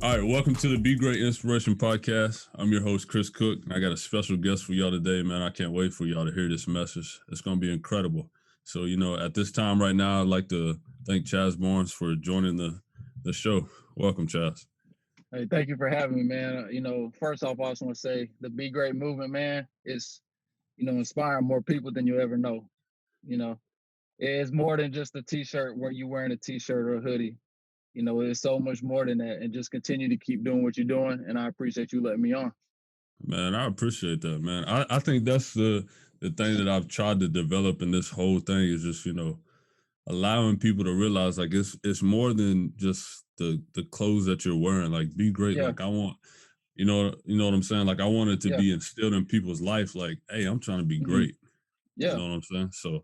All right, welcome to the Be Great Inspiration Podcast. I'm your host, Chris Cook, and I got a special guest for y'all today, man. I can't wait for y'all to hear this message. It's going to be incredible. So, at this time right now, I'd like to thank Chaz Barnes for joining the show. Welcome, Chaz. Hey, thank you for having me, man. First off, I just want to say the Be Great movement, man, is, inspiring more people than you ever know. It's more than just a t-shirt where you wearing a t-shirt or a hoodie. It's so much more than that. And just continue to keep doing what you're doing. And I appreciate you letting me on. Man, I appreciate that, man. I think that's the thing that I've tried to develop in this whole thing is just, allowing people to realize like it's more than just the clothes that you're wearing. Like be great. Yeah. Like I want, you know what I'm saying? Like I want it to be instilled in people's life. Like, hey, I'm trying to be great. Yeah. You know what I'm saying? So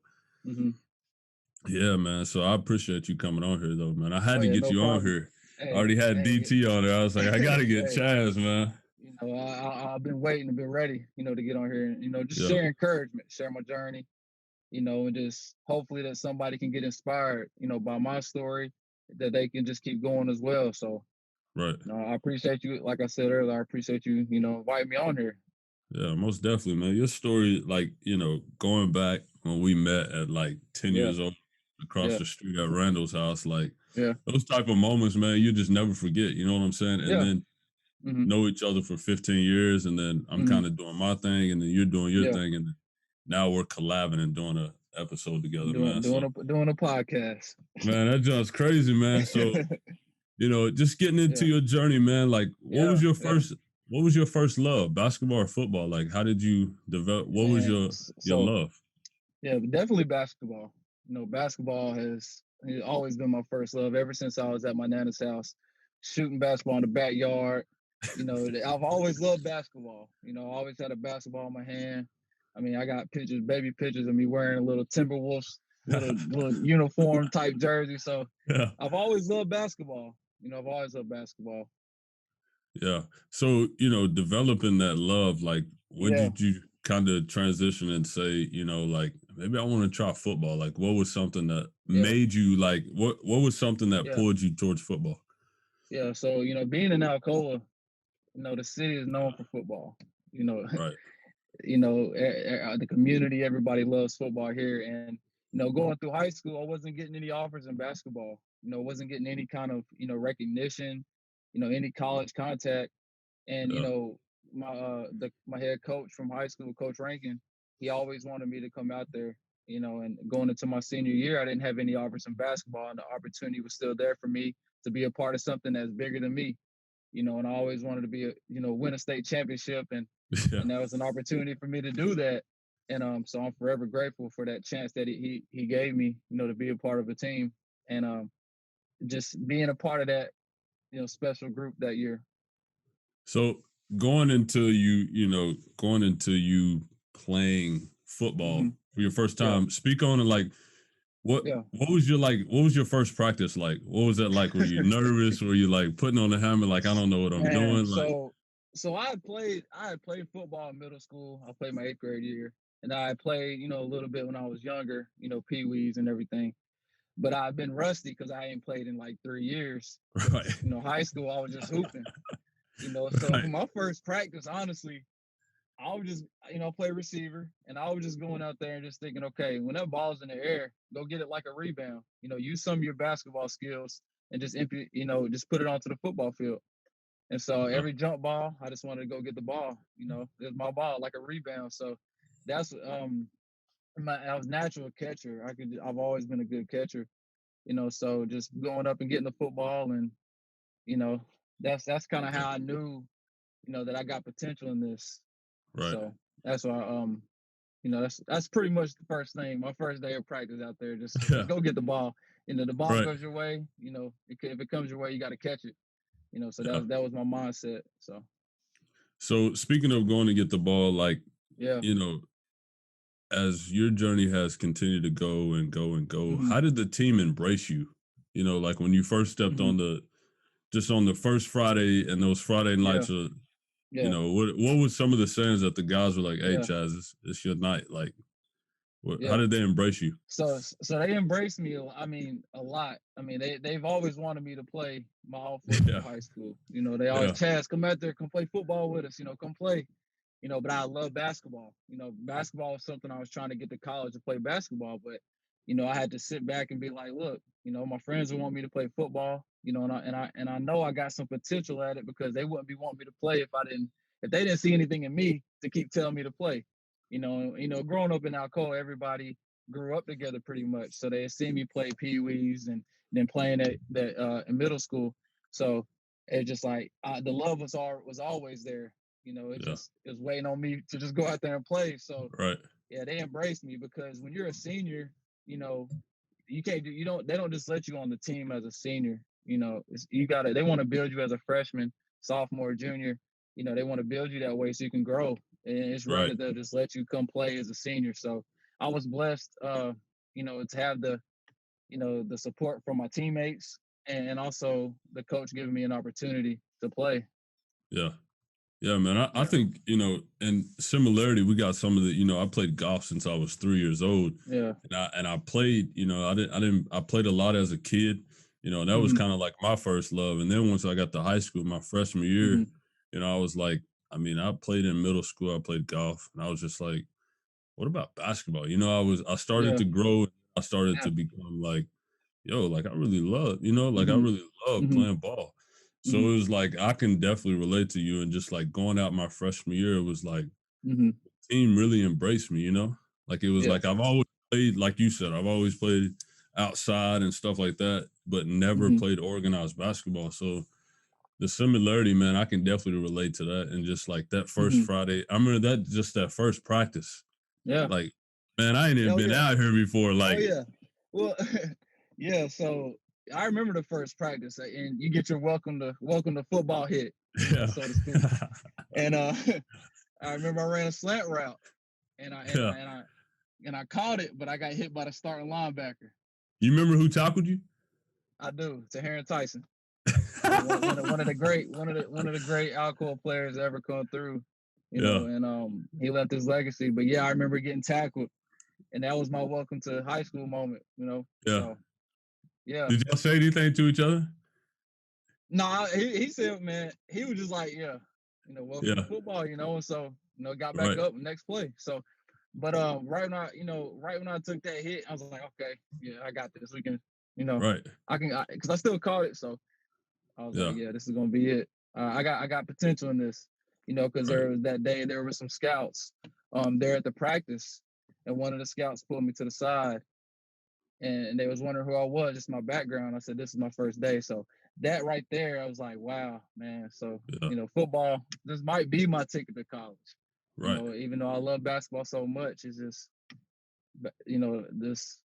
yeah, man. So I appreciate you coming on here though, man. I had to get you on here. I already had DT on there. I was like, I gotta get Chaz, man. I've been waiting and been ready, to get on here and, just share encouragement, share my journey, and just hopefully that somebody can get inspired, by my story, that they can just keep going as well. So, right. I appreciate you. Like I said earlier, I appreciate you, inviting me on here. Yeah, most definitely, man. Your story, like, going back when we met at like 10 years old across the street at Randall's house, like those type of moments, man, you just never forget, you know what I'm saying? And then know each other for 15 years, and then I'm kind of doing my thing, and then you're doing your thing, and now we're collabing and doing an episode together, man. Doing a podcast. Man, that just crazy, man. So, just getting into your journey, man. Like, what was your first love, basketball or football? Like, how did you develop? What was your love? Yeah, definitely basketball. Basketball has always been my first love ever since I was at my nana's house, shooting basketball in the backyard. I've always loved basketball. I always had a basketball in my hand. I mean, I got baby pictures of me wearing a little Timberwolves, little uniform type jersey. So I've always loved basketball. I've always loved basketball. Yeah. So, developing that love, like, when did you kind of transition and say, like, maybe I want to try football? Like, what was something that made you like, what was something that pulled you towards football? Yeah. So, being in Alcoa, the city is known for football, Right. The community, everybody loves football here. And, going through high school, I wasn't getting any offers in basketball, wasn't getting any kind of, recognition, any college contact. And, my head coach from high school, Coach Rankin, he always wanted me to come out there, and going into my senior year, I didn't have any offers in basketball, and the opportunity was still there for me to be a part of something that's bigger than me, and I always wanted to be win a state championship. And that was an opportunity for me to do that. And so I'm forever grateful for that chance that he gave me, to be a part of a team, and just being a part of that, special group that year. So going into you playing football for your first time, speak on it. Like, what was your first practice like? What was that like? Were you nervous? Were you like putting on the helmet? Like, I don't know what I'm doing. So I had played football in middle school. I played my 8th grade year, and I played, a little bit when I was younger, peewees and everything. But I've been rusty because I ain't played in like 3 years. Right. High school, I was just hooping. So for my first practice, honestly, I would just, play receiver, and I was just going out there and just thinking, okay, when that ball's in the air, go get it like a rebound. Use some of your basketball skills and just just put it onto the football field. And so every jump ball, I just wanted to go get the ball. It's my ball, like a rebound. So that's I was natural catcher. I've always been a good catcher. So just going up and getting the football, and that's kind of how I knew, that I got potential in this. Right. So that's why that's pretty much the first thing. My first day of practice out there, just go get the ball. The ball goes your way. If it comes your way, you got to catch it. So that was my mindset. So speaking of going to get the ball, like, as your journey has continued to go and go and go, how did the team embrace you? Like when you first stepped on the first Friday and those Friday nights, what was some of the sayings that the guys were like, hey, Chaz, it's your night. Like, How did they embrace you? So they embraced me. I mean, a lot. I mean, they've always wanted me to play my whole foot through high school. You know, they always, Chaz, come out there, come play football with us. You know, come play. You know, but I love basketball. You know, basketball was something I was trying to get to college to play basketball, but you know, I had to sit back and be like, look, you know, my friends would want me to play football. You know, and I know I got some potential at it because they wouldn't be wanting me to play if they didn't see anything in me to keep telling me to play. You know, growing up in Alcoa, everybody grew up together pretty much. So they had seen me play Pee Wees and then playing in middle school. So it's just like the love was always there. You know, it was waiting on me to just go out there and play. So yeah, they embraced me because when you're a senior, you know, they don't just let you on the team as a senior. You know, they want to build you as a freshman, sophomore, junior. You know, they want to build you that way so you can grow. And it's rare that they'll just let you come play as a senior. So I was blessed, you know, to have the support from my teammates and also the coach giving me an opportunity to play. Yeah. Yeah, man. I think, you know, and similarity, we got some of the, you know, I played golf since I was 3 years old. Yeah. And I played, you know, I played a lot as a kid, you know, and that was kind of like my first love. And then once I got to high school, my freshman year, you know, I was like, I mean, I played in middle school, I played golf, and I was just like, what about basketball? You know, I started to grow, I started to become like, yo, like I really love, you know, like I really love playing ball. So it was like I can definitely relate to you, and just like going out my freshman year, it was like the team really embraced me, you know? Like it was like I've always played, like you said, I've always played outside and stuff like that, but never played organized basketball. So the similarity, man, I can definitely relate to that. And just like that first Friday, I remember that first practice. Yeah. Like, man, I ain't even been out here before. Like, Well, yeah. So I remember the first practice, and you get your welcome to football hit, so to speak. And I remember I ran a slant route, and I caught it, but I got hit by the starting linebacker. You remember who tackled you? I do. Taharon Tyson, one of the great Alcoa players ever come through. You know, and he left his legacy. But yeah, I remember getting tackled, and that was my welcome to high school moment. You know. Yeah. So, yeah. Did y'all say anything to each other? No, he said, man, he was just like, yeah, you know, welcome to football, you know, and so, you know, got back up next play. So, but right when I took that hit, I was like, okay, yeah, I got this. We can, you know, because I still caught it. So I was like, yeah, this is gonna be it. I got potential in this, you know, because there was that day there were some scouts there at the practice, and one of the scouts pulled me to the side, and they was wondering who I was, just my background. I said, this is my first day. So that right there, I was like, wow, man. So, you know, football, this might be my ticket to college. You know, even though I love basketball so much, it's just, you know,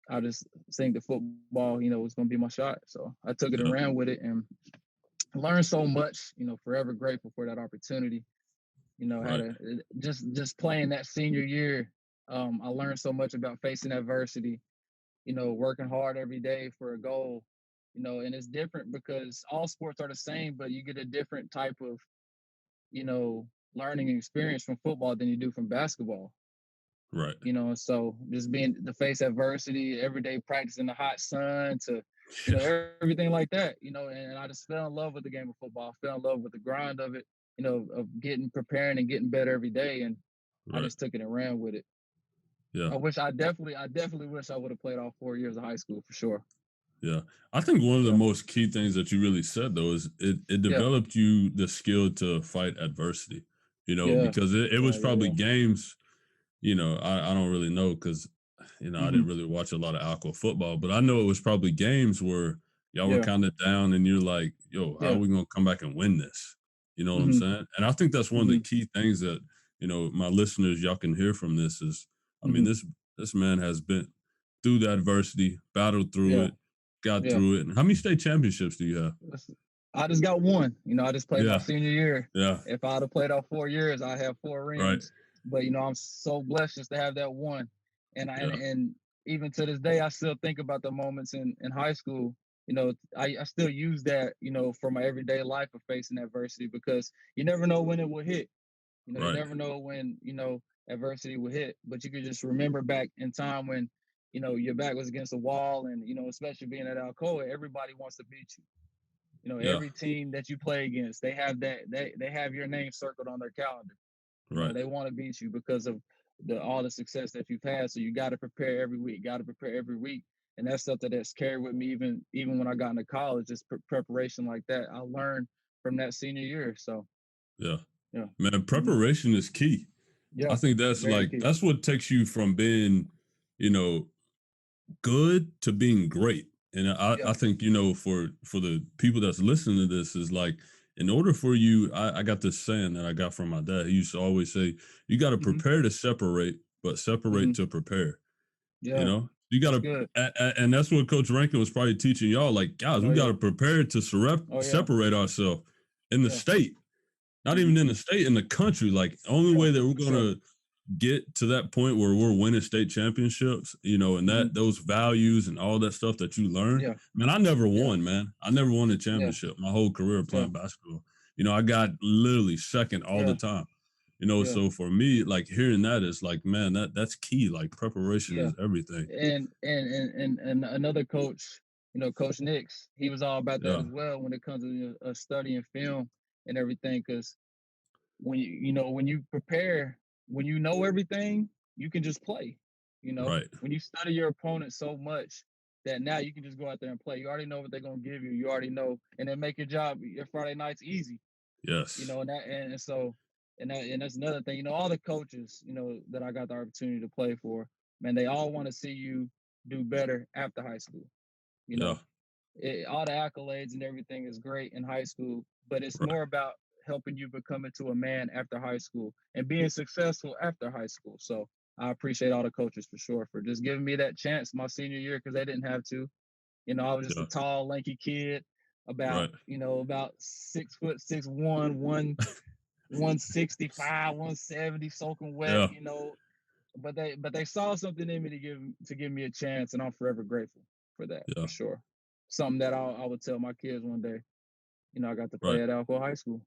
I just think the football, you know, was going to be my shot. So I took it and ran with it and learned so much, you know, forever grateful for that opportunity. You know, just playing that senior year, I learned so much about facing adversity, you know, working hard every day for a goal, you know, and it's different because all sports are the same, but you get a different type of, you know, learning experience from football than you do from basketball. Right. You know, so just being to face adversity, everyday practice in the hot sun to, you know, everything like that, you know, and I just fell in love with the game of football, fell in love with the grind of it, you know, of preparing and getting better every day. And I just took it and ran with it. Yeah. I definitely wish I would have played all 4 years of high school for sure. Yeah. I think one of the most key things that you really said though is it developed you the skill to fight adversity, you know, because it was probably games, you know, I don't really know because, you know, I didn't really watch a lot of Alcoa football, but I know it was probably games where y'all were kind of down and you're like, yo, how are we going to come back and win this? You know what I'm saying? And I think that's one of the key things that, you know, my listeners, y'all can hear from this is, I mean, this man has been through the adversity, battled through it, got through it. And how many state championships do you have? I just got one. You know, I just played my senior year. Yeah. If I'd have played all 4 years, I have 4 rings. But you know, I'm so blessed just to have that one. And even to this day, I still think about the moments in high school. You know, I still use that, you know, for my everyday life of facing adversity because you never know when it will hit. You know, you never know when, you know, adversity will hit. But you could just remember back in time when, your back was against the wall, and especially being at Alcoa, everybody wants to beat you. Yeah. Every team that you play against, they have they have your name circled on their calendar. Right. They want to beat you because of all the success that you've had. So you got to prepare every week. Got to prepare every week, and that's something that's carried with me even when I got into college. Just preparation like that, I learned from that senior year. So Yeah. yeah, Man, preparation is key. I yeah, think that's very like key. that's what takes you from being, you know, good to being great. And I Yeah, think, for the people that's listening to this is like, in order for you, I got this saying that I got from my dad. He used to always say, you got to mm-hmm, prepare to separate, but separate mm-hmm, to prepare. yeah, You got that's to, good. and that's what Coach Rankin was probably teaching y'all. Like, guys, Oh we got yeah, to prepare to oh yeah, separate ourselves in the yeah, state, not mm-hmm, even in the state, in the country. Like, only yeah, way that we're for sure. gonna get to that point where we're winning state championships, and Mm-hmm, that those values and all that stuff that you learn. yeah, Man, I never yeah, won, man. I never won a yeah, championship my whole career yeah, playing basketball. I got literally second all the yeah, time. yeah, So for me, like hearing that is like, man, that's key. Like preparation yeah. is everything. And another coach, Coach Nix, he was all about that Yeah, as well when it comes to studying film and everything. Because when you prepare, when you know everything, you can just play. right. When you study your opponent so much that now you can just go out there and play. You already know what they're gonna give you. You already know, and then make your Friday nights easy. Yes. And so and that's another thing. All the coaches, that I got the opportunity to play for, man, they all want to see you do better after high school. You Yeah. know, all the accolades and everything is great in high school, but it's Right. more about helping you become into a man after high school and being successful after high school. So I appreciate all the coaches for sure for just giving me that chance my senior year because they didn't have to. I was just a Yeah. tall, lanky kid, Right. about 6 foot 6'1", 165, 170, soaking wet, Yeah. but they saw something in me to give me a chance, and I'm forever grateful for that, Yeah. for sure. Something that I would tell my kids one day. I got to Right. play at Alco High School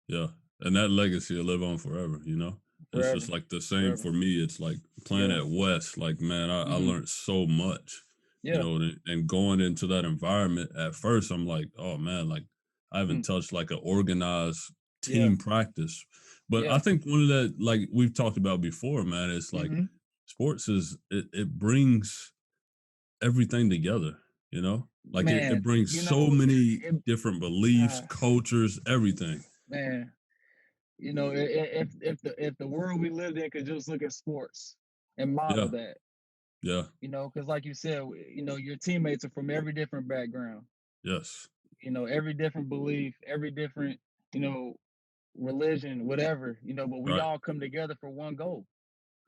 Yeah, and that legacy will live on forever. It's just forever, like the same forever. for me. It's like playing Yeah. at West. Like, man, I Hmm. learned so much, Yeah. and going into that environment at first, I'm like, oh man, like I haven't Mm. touched like an organized Yeah. team practice. But I Yeah. think one of that, like we've talked about before, man, is like Hmm. sports it brings everything together. Like it Man, brings so many different beliefs, uh, cultures, everything. man, if the world we lived in could just look at sports and model Yeah, that, yeah, because like you said, your teammates are from every different background, yes. every different belief, every different, you know, religion, whatever, but we Right. all come together for one goal.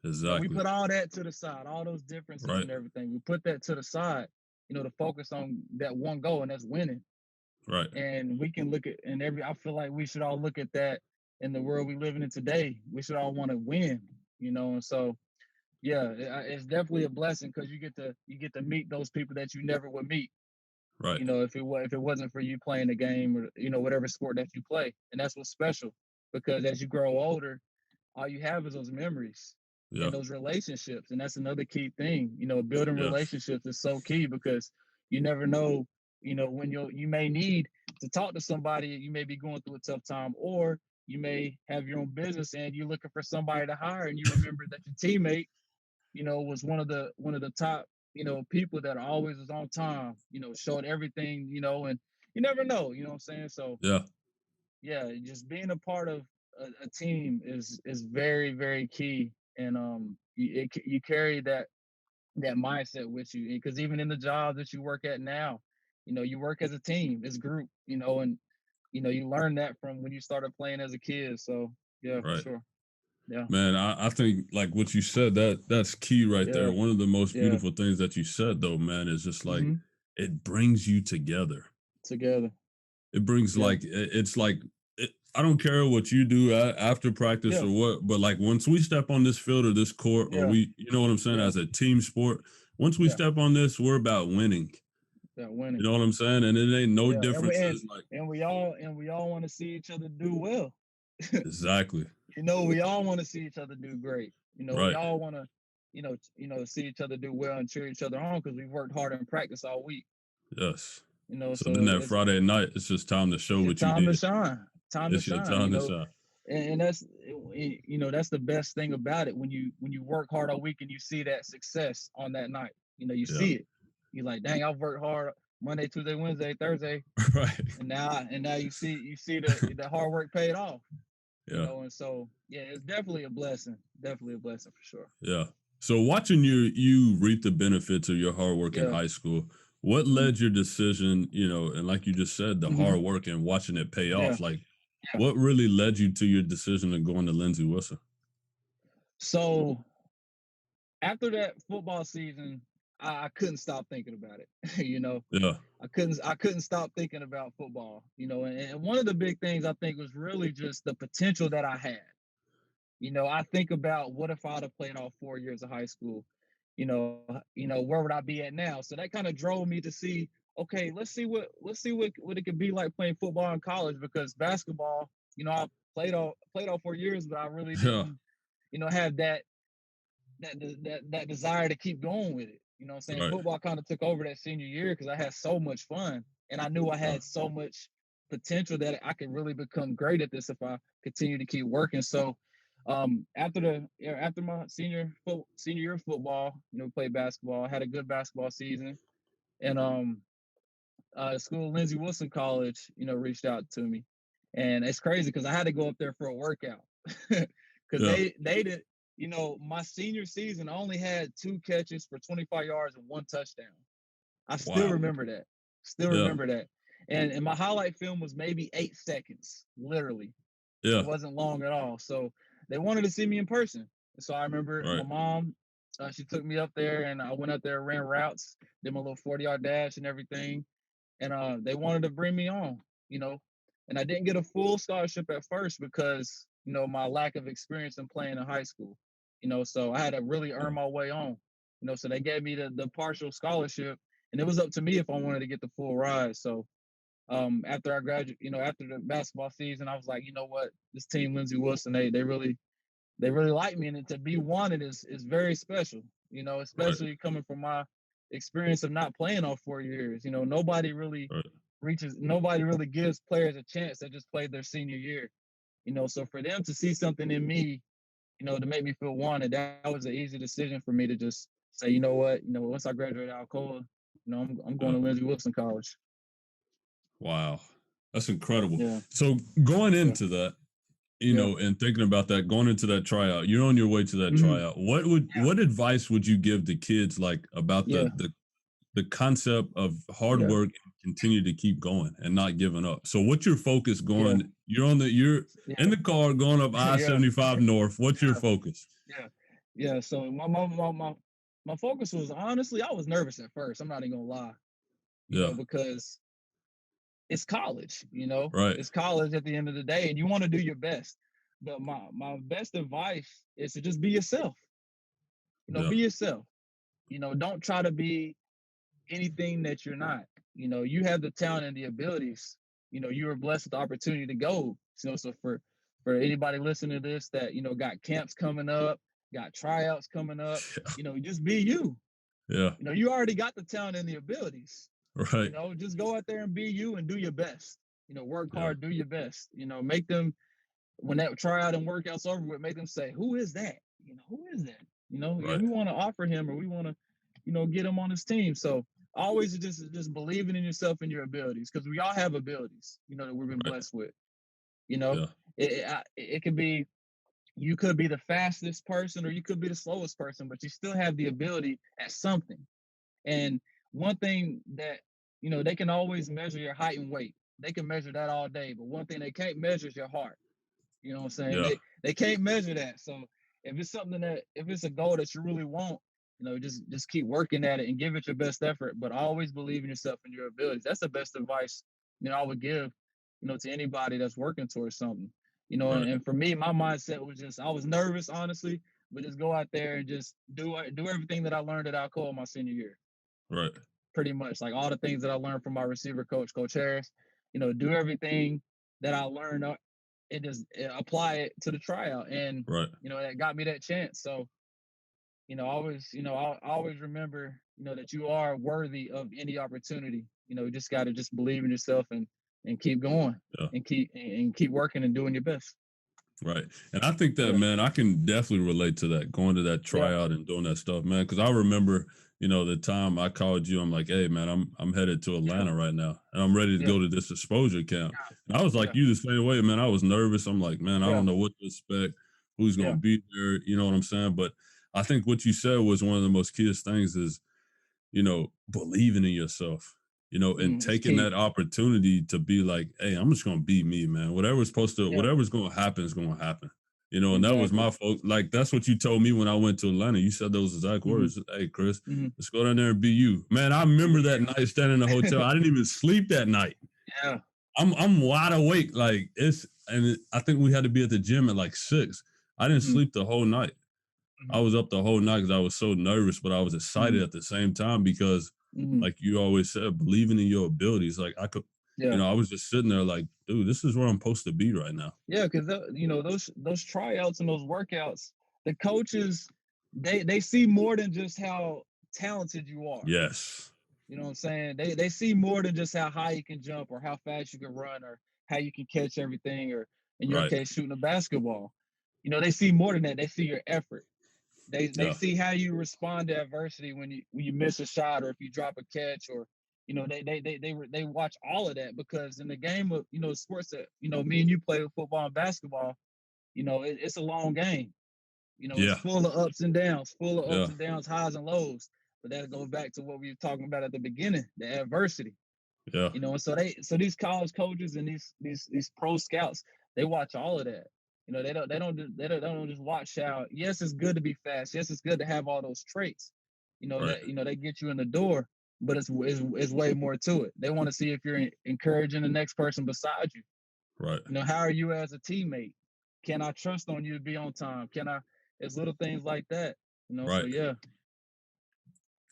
We Exactly. put all that to the side, all those differences Right. and everything. We put that to the side, to focus on that one goal, and that's winning. Right. And we can look at I feel like we should all look at that in the world we live in today. We should all want to win, and so yeah, it's definitely a blessing because you get to meet those people that you never would meet. Right. If it wasn't for you playing the game or whatever sport that you play, and that's what's special because as you grow older, all you have is those memories Yeah. and those relationships, and that's another key thing. Building Yes. relationships is so key because you never know. When you may need to talk to somebody, you may be going through a tough time, or you may have your own business and you're looking for somebody to hire, and you remember that your teammate was one of the top, people that always was on time, showed everything, and you never know, what I'm saying? So Yeah. yeah, just being a part of a team is very, very key. And you carry that mindset with you because even in the job that you work at now, you work as a team, it's group, and you learn that from when you started playing as a kid. So yeah, for Right. sure. Yeah. Man, I think like what you said, that's key right there. Yeah. One of the most Yeah. beautiful things that you said though, man, is just like Hmm. it brings you together. Together. It brings Yeah. like it's like I don't care what you do after practice Yeah. or what, but like once we step on this field or this court or Yeah. you know what I'm saying, Yeah. as a team sport, once we Yeah. step on this, we're about winning. Yeah. You Winning. know what I'm saying? And it ain't no Yeah. differences like And we all want to see each other do well. exactly. We all want to see each other do great. We Right. all want to, see each other do well and cheer each other on because we've worked hard in practice all week. Yes. So So then that Friday night, it's just time to show it's what you time to did. shine. Time to It's your shine. time to shine. And that's the best thing about it when you work hard all week and you see that success on that night. You Yeah. see it. You're like, dang, I've worked hard Monday, Tuesday, Wednesday, Thursday, Right. and now you see the hard work paid off. Yeah. And so yeah, it's definitely a blessing. Definitely a blessing for sure. Yeah. So watching you reap the benefits of your hard work in Yeah. high school, what Mm-hmm. led your decision, and like you just said, the Mm-hmm. hard work and watching it pay Yeah. off, like Yeah. what really led you to your decision of going to Lindsey Wilson? So after that football season, I couldn't stop thinking about it. Yeah. I couldn't stop thinking about football. And one of the big things I think was really just the potential that I had. I think about what if I'd have played all 4 years of high school. Where would I be at now? So that kind of drove me to see, okay, let's see what it could be like playing football in college because basketball, I played all 4 years, but I really Yeah. didn't, have that desire to keep going with it. You know what I'm saying? Right. Football kind of took over that senior year because I had so much fun and I knew I Yeah. had so much potential that I could really become great at this if I continue to keep working. So after my senior year of football, played basketball, I had a good basketball season, and school Lindsey Wilson College, reached out to me, and it's crazy because I had to go up there for a workout because Yeah. they did. My senior season, I only had 2 catches for 25 yards and 1 touchdown. I still Wow. remember that. Still Yeah. remember that. And my highlight film was maybe 8 seconds, literally. It Yeah. wasn't long at all. So they wanted to see me in person. So I remember my Right. mom, she took me up there and I went up there, ran routes, did my little 40-yard dash and everything. And they wanted to bring me on, you know. And I didn't get a full scholarship at first because, my lack of experience in playing in high school. So I had to really earn my way on. So they gave me the partial scholarship and it was up to me if I wanted to get the full ride. So after I graduated, after the basketball season, I was like, you know what, this team, Lindsey Wilson, they really like me, and to be wanted is very special. Right. Especially coming from my experience of not playing all 4 years. Right. Nobody really gives players a chance that just played their senior year. So for them to see something in me, to make me feel wanted, that was an easy decision for me to just say, you know what, once I graduate Alcoa, I'm going Yeah. to Lindsey Wilson College. Wow. That's incredible. Yeah. So going Yeah. into that, Yeah. and thinking about that, going into that tryout, you're on your way to that Mm-hmm. tryout. Yeah. What advice would you give to kids like about Yeah. the concept of hard Yeah. work and continue to keep going and not giving up? So what's your focus Yeah. going? You're in Yeah. the car going up Yeah. I-75 North. What's your Yeah. focus? Yeah. Yeah. So my focus was, honestly, I was nervous at first. I'm not even gonna lie, Yeah. because it's college, Right. it's college at the end of the day, and you want to do your best. But my best advice is to just be yourself. Yeah. Be yourself. Don't try to be anything that you're not. You have the talent and the abilities. You were blessed with the opportunity to go. So for anybody listening to this that got camps coming up, got tryouts coming up, just be you. Yeah. You already got the talent and the abilities. Right. Just go out there and be you and do your best. Work Yeah. hard, do your best. Make them, when that tryout and workout's over with, make them say, "Who is that? Who is that? Right. We want to offer him, or we want to, get him on his team." So always just believing in yourself and your abilities, because we all have abilities, that we've been Right. blessed with. You know, Yeah. it could be, you could be the fastest person or you could be the slowest person, but you still have the ability at something. And one thing that, they can always measure your height and weight. They can measure that all day, but one thing they can't measure is your heart. You know what I'm saying? Yeah. They can't measure that. So if it's a goal that you really want, just keep working at it and give it your best effort, but always believe in yourself and your abilities. That's the best advice, I would give, to anybody that's working towards something. Right. And for me, my mindset was just, I was nervous, honestly, but just go out there and just do everything that I learned at Alcoa my senior year. Right. Pretty much like all the things that I learned from my receiver coach, Coach Harris, do everything that I learned apply it to the tryout, and Right. that got me that chance. So I always remember that you are worthy of any opportunity. You just got to just believe in yourself and keep going Yeah. and keep working and doing your best. Right. And I think that, Yeah, man, I can definitely relate to that, going to that yeah, tryout and doing that stuff, man. Cause I remember, the time I called you, I'm like, hey man, I'm headed to yeah, Atlanta right now and I'm ready to yeah, go to this exposure camp. And I was like yeah, you the same way, man. I was nervous. I'm like, man, I yeah, don't know what to expect, who's yeah, gonna be there, you know what I'm saying? But I think what you said was one of the most keyest things is believing in yourself, and it's taking key. that opportunity to be like, hey, I'm just gonna be me, man. Yeah, Whatever's gonna happen is gonna happen. And that was exactly. my fault. Like that's what you told me when I went to Atlanta. You said those exact Hmm. words. Hey, Chris, Hmm. let's go down there and be you. Man, I remember that night standing in the hotel. I didn't even sleep that night. Yeah. I'm wide awake. Like I think we had to be at the gym at like 6. I didn't Hmm. sleep the whole night. I Hmm. was up the whole night because I was so nervous, but I was excited Hmm. at the same time because, Hmm. like you always said, believing in your abilities. Like I could, Yeah. I was just sitting there like, dude, this is where I'm supposed to be right now. Yeah, because those tryouts and those workouts, the coaches they see more than just how talented you are. Yes. You know what I'm saying? They see more than just how high you can jump or how fast you can run or how you can catch everything or in your Right. case shooting a basketball. They see more than that. They see your effort. They Yeah. see how you respond to adversity when you miss a shot or if you drop a catch or they watch all of that because in the game of sports that me and you play with football and basketball, it's a long game. It's Yeah. full of ups and downs, full of ups Yeah. and downs, highs and lows. But that goes back to what we were talking about at the beginning, the adversity. Yeah. And so these college coaches and these pro scouts, they watch all of that. They don't just watch how. Yes, it's good to be fast. Yes, it's good to have all those traits. Right. They get you in the door, but it's way more to it. They want to see if you're encouraging the next person beside you. Right. How are you as a teammate? Can I trust on you to be on time? Can I? It's little things like that. So Right. yeah,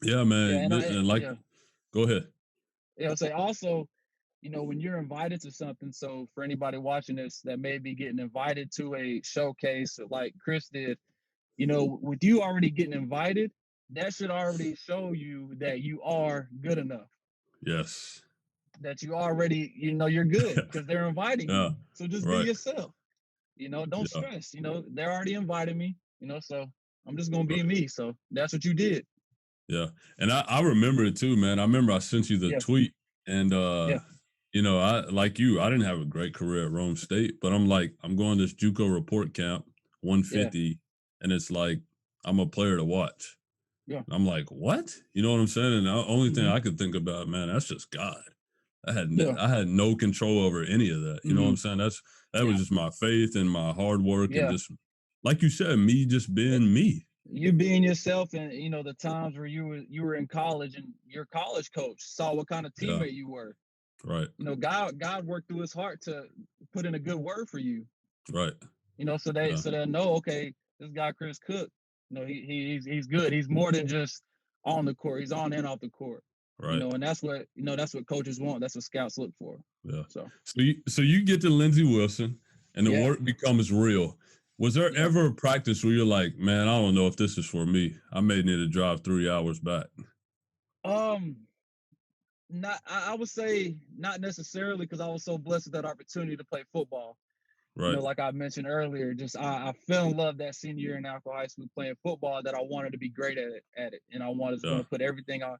Yeah, yeah, man. and I And like, yeah, go ahead. yeah. Say also, when you're invited to something. So for anybody watching this that may be getting invited to a showcase like Chris did, with you already getting invited, that should already show you that you are good enough. Yes. That you already, you're good because they're inviting you. Yeah. So just be Right. yourself. Don't Yeah. stress. They're already invited me. So I'm just gonna be Right. me. So that's what you did. Yeah. And I remember it too, man. I remember I sent you the Yeah, tweet and yeah, I like you, I didn't have a great career at Rome State, but I'm like, I'm going to this JUCO report camp, yeah, 150, and it's like I'm a player to watch. yeah. I'm like, what? You know what I'm saying? And the only thing Hmm. I could think about, man, that's just God. Yeah. I had no control over any of that. You know what Hmm. I'm saying? That was Yeah. just my faith and my hard work and Yeah. just like you said, me just Uh, being me. You being yourself, and the times where you were in college, and your college coach saw what kind of Yeah. teammate you were. Right. God worked through His heart to put in a good word for you. Right. Yeah. So they know, okay, this guy Chris Cook, he's good. He's more than just on the court. He's on and off the court. Right. And that's what coaches want. That's what scouts look for. Yeah. So So you get to Lindsey Wilson and the yeah, work becomes real. Was there yeah. ever a practice where you're like, man, I don't know if this is for me. I may need to drive 3 hours back. Um, not I would say not necessarily because I was so blessed with that opportunity to play football. Right. Like I mentioned earlier, just I fell in love that senior year in Alcoa High School playing football that I wanted to be great at it, and I was going Yeah. to put everything I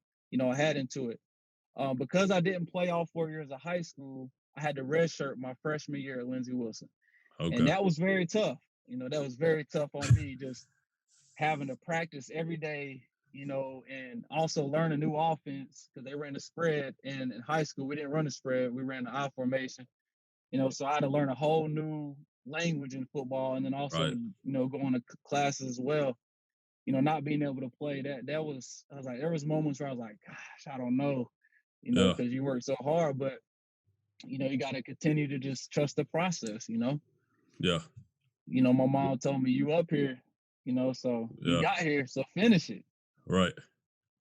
had into it. Because I didn't play all 4 years of high school, I had to redshirt my freshman year at Lindsey Wilson, and Okay. that was very tough. That was very tough on me, just having to practice every day. And also learn a new offense because they ran a spread. And in high school, we didn't run a spread; we ran the I formation. So I had to learn a whole new language in football, and then also, Right. going to classes as well. Not being able to play that was I was like there was moments where I was like, gosh, I don't know, Yeah. because you work so hard, but you got to continue to just trust the process. Yeah. My mom told me you up here, so you Yeah. got here, so finish it. Right.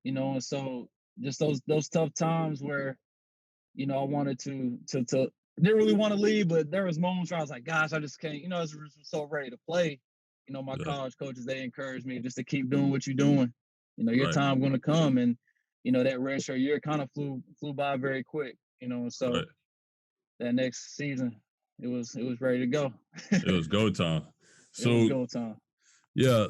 And so just those tough times where I wanted to didn't really want to leave, but there was moments where I was like, gosh, I just can't, I was so ready to play. My Yeah. college coaches, they encouraged me just to keep doing what you're doing. Your Right. time going to come. And, that redshirt year kind of flew by very quick, and so Right. that next season, it was ready to go. It was go time. It was So go time. yeah,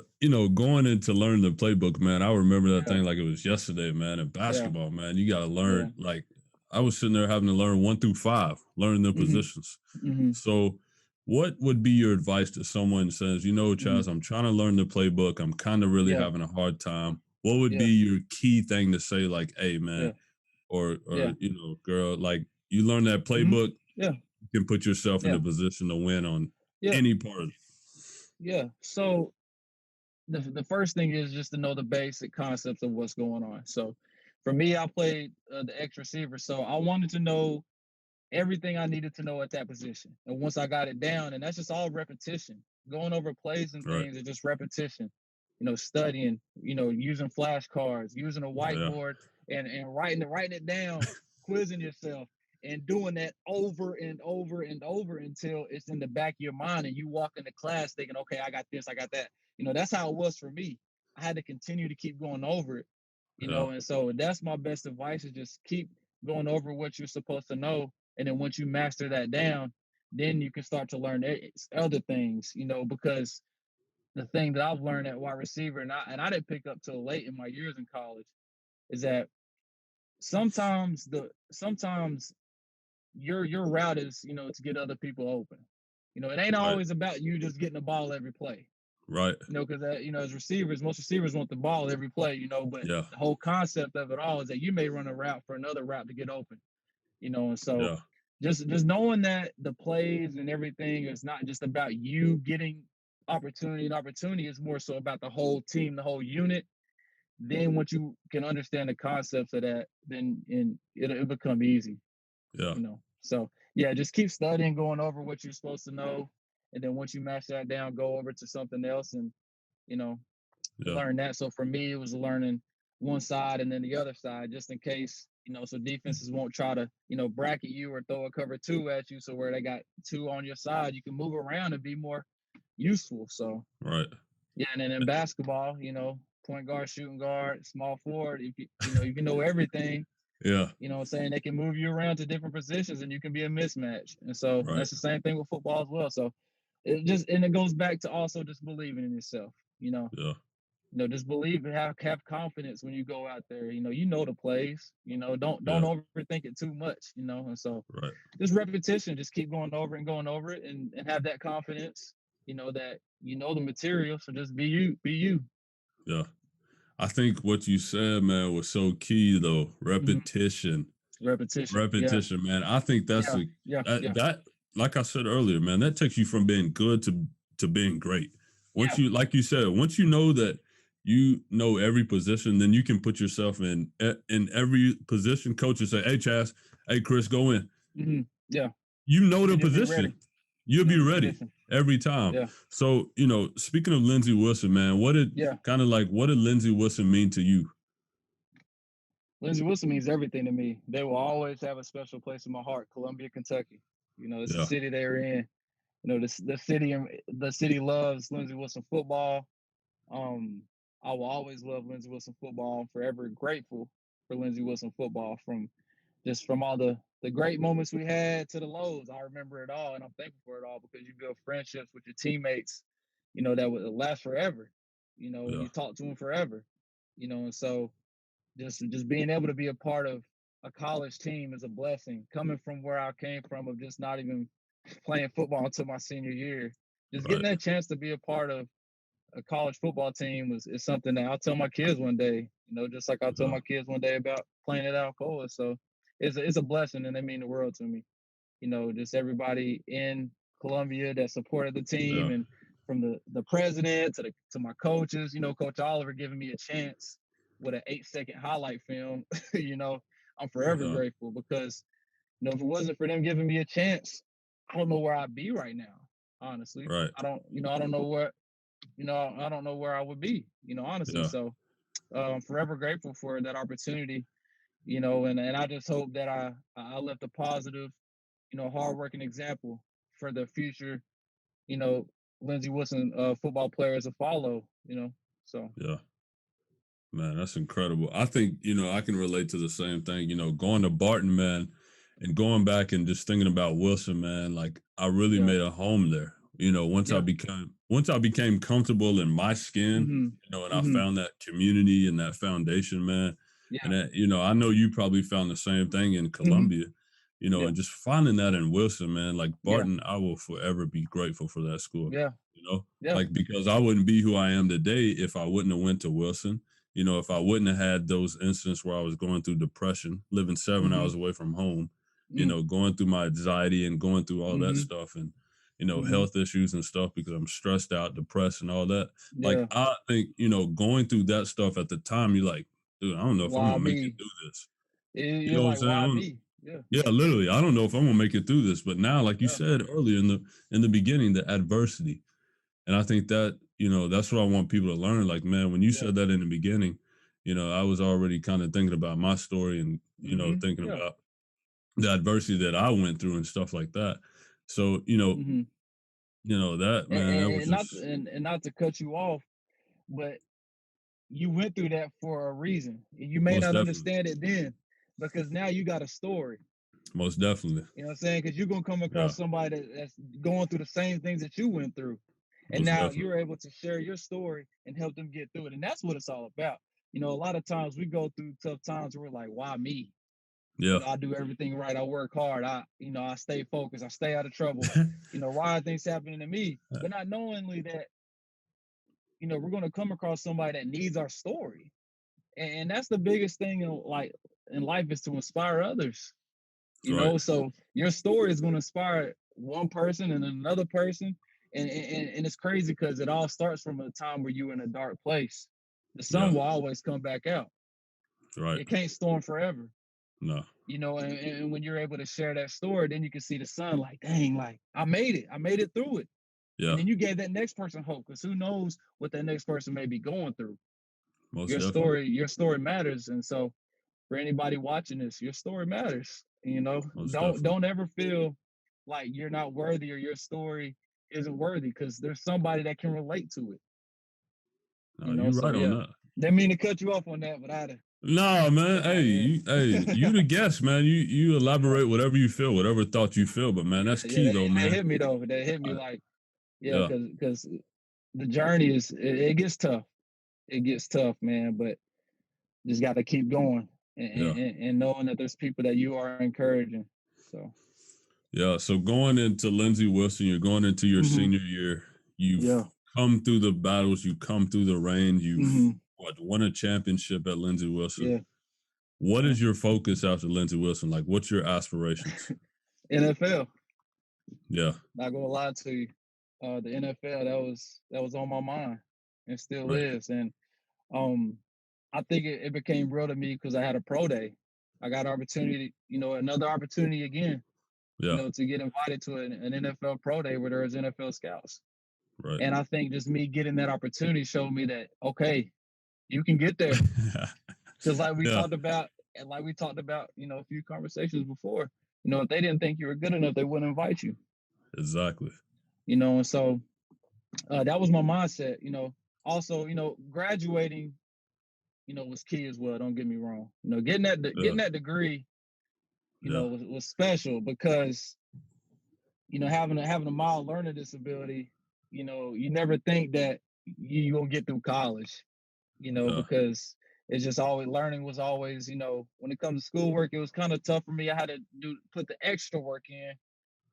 going into learn the playbook, man. I remember that Yeah. thing like it was yesterday, man. In Yeah. basketball, man, you got to Yeah. learn. Like I was sitting there having to learn 1 through 5, learn the Mm-hmm. positions. Mm-hmm. So, what would be your advice to someone who says, Mm-hmm. Chaz, I'm trying to learn the playbook. I'm kind of really Yeah. having a hard time. What would be Yeah. your key thing to say, like, hey, man, Yeah. or Yeah. girl, like you learn that Mm-hmm. playbook, Yeah. you can put yourself in Yeah. a position to win on Yeah. any part. Yeah. So the first thing is just to know the basic concepts of what's going on. So for me, I played the X receiver, so I wanted to know everything I needed to know at that position. And once I got it down, and that's just all repetition, going over plays and Right. things is just repetition. Studying, using flashcards, using a Yeah. whiteboard, and writing it down, quizzing yourself, and doing that over and over and over until it's in the back of your mind, and you walk into class thinking, okay, I got this, I got that. That's how it was for me. I had to continue to keep going over it, Yeah. and so that's my best advice is just keep going over what you're supposed to know. And then once you master that down, then you can start to learn other things, because the thing that I've learned at wide receiver, and I didn't pick up till late in my years in college, is that sometimes your route is, to get other people open. It ain't Right. always about you just getting the ball every play. Right. Because as receivers, most receivers want the ball every play. But Yeah. the whole concept of it all is that you may run a route for another route to get open. And so Yeah. just knowing that the plays and everything is not just about you getting opportunity, and opportunity is more so about the whole team, the whole unit. Then once you can understand the concepts of that, then it'll become easy. Yeah. So yeah, just keep studying, going over what you're supposed to know, and then once you master that down, go over to something else and you know Yeah. learn that. So for me, it was learning one side and then the other side, just in case, so defenses won't try to, bracket you or throw a cover 2 at you. So where they got 2 on your side, you can move around and be more useful. So Right. yeah, and then in basketball, point guard, shooting guard, small forward, if you can know everything. Yeah. I'm saying they can move you around to different positions and you can be a mismatch. And so Right. that's the same thing with football as well. So it goes back to also just believing in yourself. Yeah. Just believe and have confidence when you go out there. The plays. Don't Yeah. overthink it too much. And so Right. just repetition, just keep going over and going over it, and have that confidence. That the material. So just be you. Be you. Yeah. I think what you said, man, was so key though. Mm-hmm. Repetition. Repetition. Yeah. Repetition, man. I think that's Yeah. Yeah. Yeah. that like I said earlier, man, that takes you from being good to being great. Once Yeah. you like you said, once you know that you know every position, then you can put yourself in every position. Coaches say, "Hey, Chaz, hey, Chris, go in." Mm-hmm. Yeah. You know the You just be position. ready. You'll be Know the ready position. every time. Yeah. So, speaking of Lindsey Wilson, man, what did Yeah. what did Lindsey Wilson mean to you? Lindsey Wilson means everything to me. They will always have a special place in my heart. Columbia, Kentucky. It's the Yeah. city they're in. The city loves Lindsey Wilson football. Um, I will always love Lindsey Wilson football. I'm forever grateful for Lindsey Wilson football from all the great moments we had to the lows. I remember it all, and I'm thankful for it all because you build friendships with your teammates, that would last forever. And Yeah. you talk to them forever. And so just being able to be a part of a college team is a blessing. Coming from where I came from, of just not even playing football until my senior year, just getting Right. that chance to be a part of a college football team is something that I'll tell my kids one day. Just like I'll tell Yeah. my kids one day about playing at Alcoa. So it's a blessing, and they mean the world to me. Just everybody in Columbia that supported the team, Yeah. and from the president to my coaches. Coach Oliver giving me a chance with an 8-second highlight film. I'm forever Yeah. grateful because if it wasn't for them giving me a chance, I don't know where I'd be right now. Honestly, Right. I don't know where I don't know where I would be. Honestly, Yeah. so I'm forever grateful for that opportunity. And I just hope that I left a positive hardworking example for the future, you know, Lindsey Wilson football players to follow. So Yeah. Man, that's incredible. I think, I can relate to the same thing. Going to Barton, man, and going back and just thinking about Wilson, man, like I really yeah, made a home there. yeah, Once I became comfortable in my skin, mhm, and I mhm, found that community and that foundation, man. And yeah, that, I know you probably found the same thing in mhm, Columbia, yeah, and just finding that in Wilson, man, like yeah, Barton, I will forever be grateful for that school, yeah, yeah, like because I wouldn't be who I am today if I wouldn't have went to Wilson. If I wouldn't have had those instances where I was going through depression, living 7 hours mhm, away from home, mm, going through my anxiety and going through all that mhm, stuff and, mhm, health issues and stuff because I'm stressed out, depressed, and all that. Like, yeah. I think, going through that stuff at the time, you're like, dude, I don't know if I'm Why going to make it me? through this. You You're know what I'm like, saying? why me? Yeah, Yeah, literally, I don't know if I'm going to make it through this. But now, like you yeah, said earlier in the beginning, the adversity. And I think that, that's what I want people to learn. Like, man, when you yeah, said that in the beginning, I was already kind of thinking about my story and, thinking yeah, about the adversity that I went through and stuff like that. So, mhm. that And, man, that and, was and not just and not to cut you off, but you went through that for a reason. You may most not definitely, understand it then, because now you got a story. most definitely. You know what I'm saying? Because you're gonna come Yeah, across somebody that's going through the same things that you went through, and most now definitely. you're able to share your story and help them get through it. And that's what it's all about. A lot of times we go through tough times where we're like, "Why me?" Yeah. I do everything right. I work hard. I stay focused. I stay out of trouble. Why are things happening to me? But not knowingly that, we're going to come across somebody that needs our story. And that's the biggest thing in life is to inspire others. Right. So your story is going to inspire one person and another person. And it's crazy because it all starts from a time where you're in a dark place. The Yeah. sun will always come back out. Right. It can't storm forever. No. And when you're able to share that story, then you can see the sun like, dang, like I made it through it. And Yeah. then you gave that next person hope because who knows what that next person may be going through. Most Your definitely. story matters. And so for anybody watching this, your story matters. Most Don't definitely. don't ever feel like you're not worthy or your story isn't worthy because there's somebody that can relate to it. No, you So right on yeah. that. Didn't mean to cut you off on that, but I had to No, man. get my Hey, you the guest, man. You yeah. elaborate whatever you feel, whatever thought you feel. But man, that's Yeah, key though, they man. hit me though. They hit me I, like, yeah, yeah, because the journey it gets tough. It gets tough, man. But just got to keep going yeah, and knowing that there's people that you are encouraging. So, yeah. So going into Lindsey Wilson, you're going into your hmm senior year. You've yeah, come through the battles. You come through the rain. You've hmm won a championship at Lindsey Wilson. yeah, What yeah. is your focus after Lindsey Wilson? Like, what's your aspirations? NFL. Yeah, Not gonna lie to you, the NFL that was on my mind and still right. is. And um, I think it became real to me because I had a pro day. I got opportunity, another opportunity again Yeah, to get invited to an NFL pro day where there was NFL scouts. right. And I think just me getting that opportunity showed me that, okay, you can get there. Because like we Yeah, talked about, a few conversations before, if they didn't think you were good enough, they wouldn't invite you, exactly. and so that was my mindset, Also, graduating, was key as well. Don't get me wrong. Yeah, Getting that degree, yeah, was special because having a mild learning disability, you never think that you gonna get through college, yeah, because it's just always learning was always, when it comes to schoolwork, it was kind of tough for me. I had to put the extra work in,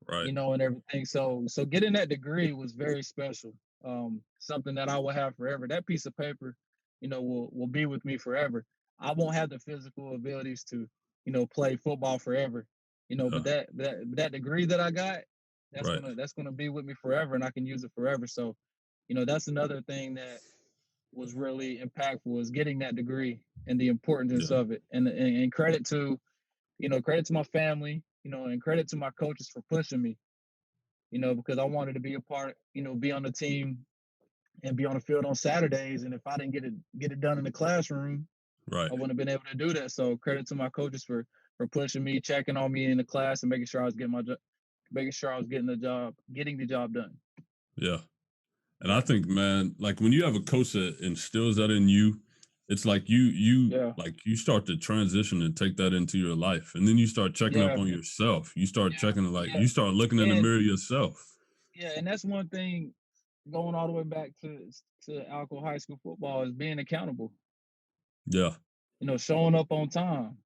right. and everything. So getting that degree was very special. Something that I will have forever. That piece of paper, will be with me forever. I won't have the physical abilities to, play football forever, Yeah, but that degree that I got, right. that's gonna be with me forever, and I can use it forever. So, that's another thing that was really impactful was getting that degree and the importance Yeah, of it. And credit to, credit to my family, and credit to my coaches for pushing me, because I wanted to be a part, be on the team and be on the field on Saturdays. And if I didn't get it done in the classroom, right. I wouldn't have been able to do that. So credit to my coaches for pushing me, checking on me in the class and making sure I was getting making sure I was getting the job done. Yeah. And I Yeah. think, man, like when you have a coach that instills that in you, it's like Yeah. you start to transition and take that into your life. And then you start checking up Yeah. on yourself. You start checking like Yeah. you start looking in the And mirror yourself. yeah, and that's one thing going all the way back to Alco high school football is being accountable. Yeah. Showing up on time.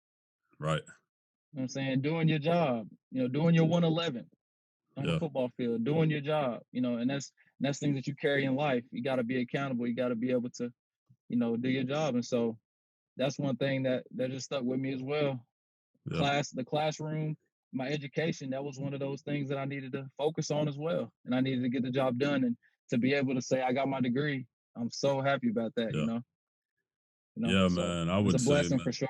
Right. You know what I'm saying? Doing your job, doing your 111 on the Yeah. football field, doing your job, and that's things that you carry in life. You got to be accountable. You got to be able to, do your job. And so that's one thing that just stuck with me as well. Yeah. The classroom, my education, that was one of those things that I needed to focus on as well. And I needed to get the job done and to be able to say I got my degree. I'm so happy about that, Yeah. Yeah, So man. I it's a would say, blessing man. for sure.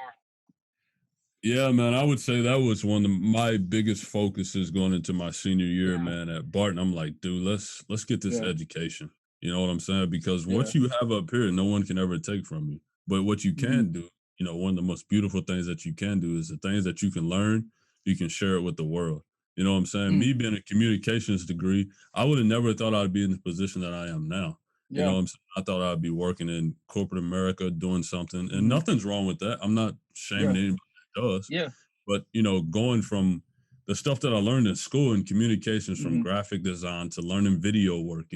Yeah, man, I would say that was one of my biggest focuses going into my senior year, Yeah, man, at Barton. I'm like, dude, let's get this yeah, education. You know what I'm saying? Because yeah. what you have up here, no one can ever take from you. But what you Hmm. can do, one of the most beautiful things that you can do is the things that you can learn, you can share it with the world. You know what I'm saying? Mm, Me being a communications degree, I would have never thought I'd be in the position that I am now. You know yeah. what I'm saying? I thought I'd be working in corporate America doing something, and Hmm. nothing's wrong with that. I'm not shaming Yeah, anybody that does, yeah. but going from the stuff that I learned in school and communications, from Hmm. graphic design to learning video work,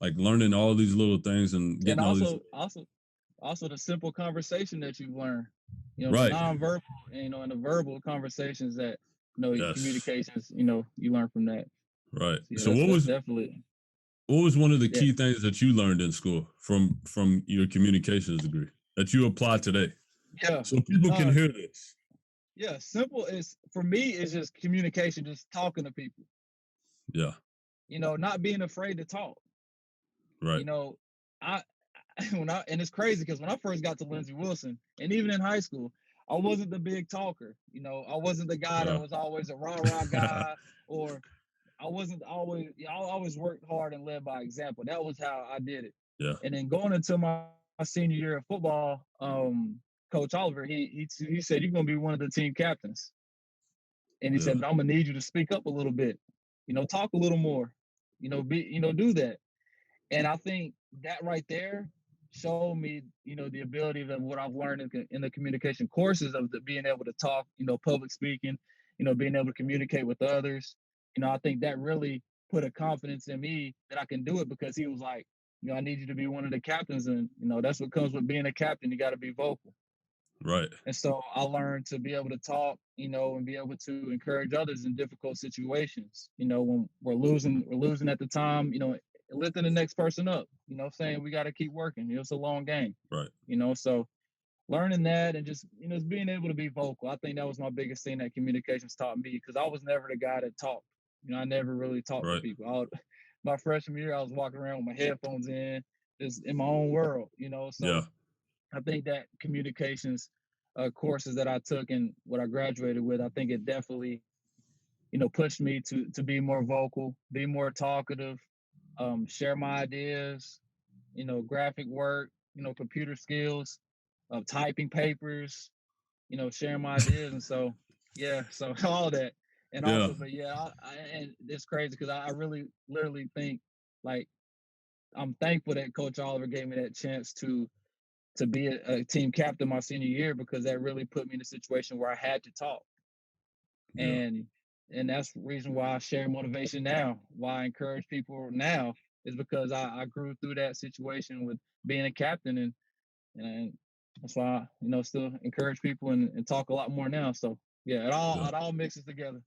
like learning all these little things and And getting all these also the simple conversation that you learn, the right. nonverbal, and the verbal conversations that Yes. communications, you learn from that. Right. So yeah, So that's definitely what was one of the yeah, key things that you learned in school from your communications degree that you apply today? yeah. So people can Uh, hear this. yeah. Simple is for me is just communication, just talking to people. Yeah. Not being afraid to talk. Right. You know, I and it's crazy because when I first got to Lindsey Wilson, and even in high school, I wasn't the big talker. I wasn't the guy that Yeah. was always a rah rah guy, or I wasn't always. I always worked hard and led by example. That was how I did it. Yeah. And then going into my senior year of football, Coach Oliver, he said you're gonna be one of the team captains, and he Yeah. said, but I'm gonna need you to speak up a little bit. Talk a little more. Do that. And I think that right there showed me, the ability of what I've learned in the communication courses of being able to talk, public speaking, being able to communicate with others. I think that really put a confidence in me that I can do it because he was like, I need you to be one of the captains. And, that's what comes with being a captain. You got to be vocal. Right. And so I learned to be able to talk, and be able to encourage others in difficult situations. When we're losing at the time, lifting the next person up, saying we got to keep working. It's a long game, Right. So learning that and just, just being able to be vocal. I think that was my biggest thing that communications taught me because I was never the guy that talked. I never really talked to Right. people. My freshman year, I was walking around with my headphones in, just in my own world, So Yeah. I think that communications courses that I took and what I graduated with, I think it definitely, pushed me to be more vocal, be more talkative, share my ideas, graphic work, computer skills, typing papers, sharing my ideas, and so yeah, so all that, and Yeah. also, but yeah, and it's crazy because I really literally think like I'm thankful that Coach Oliver gave me that chance to be a team captain my senior year because that really put me in a situation where I had to talk. Yeah. And that's the reason why I share motivation now, why I encourage people now is because I grew through that situation with being a captain and that's why I, still encourage people and talk a lot more now. So yeah, Yeah. it all mixes together.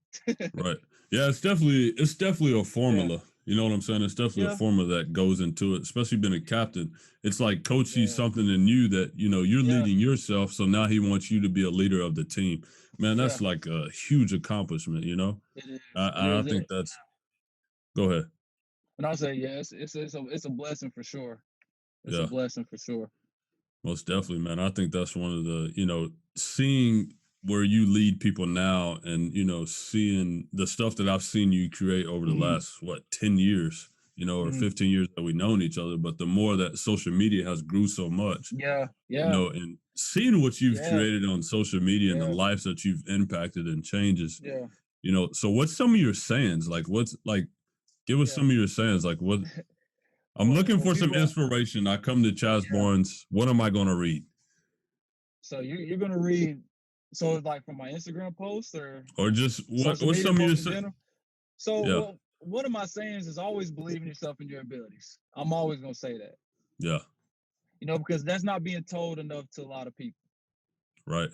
Right. Yeah, it's definitely a Yeah, formula. You know what I'm saying? It's definitely a yeah, formula that goes into it, especially being a captain. It's like coach sees yeah, something in you that, you're yeah, leading yourself, so now he wants you to be a leader of the team. Man, yeah. that's like a huge accomplishment. It is. It I is. think that's go ahead. And I'll say, yeah, it's a blessing for sure. It's a Yeah. blessing for sure. Most definitely, man. I think that's one of the, seeing where you lead people now and, seeing the stuff that I've seen you create over the Hmm. last, 10 years, or Hmm. 15 years that we've known each other. But the more that social media has grew so much, Yeah, yeah, and seeing what you've yeah, created on social media and the yeah, lives that you've impacted and changes, yeah. So what's some of your sayings? Like, what's like, give us some of your sayings. Like, what I'm looking when for some people, inspiration. I come to Chaz yeah. Barnes. What am I going to read? So you're gonna read. So like from my Instagram post or Or just social what's media some of your posts in say? general. So Yeah. well, one of my sayings is always believe in yourself and your abilities. I'm always gonna say that. Yeah. Because that's not being told enough to a lot of people. Right.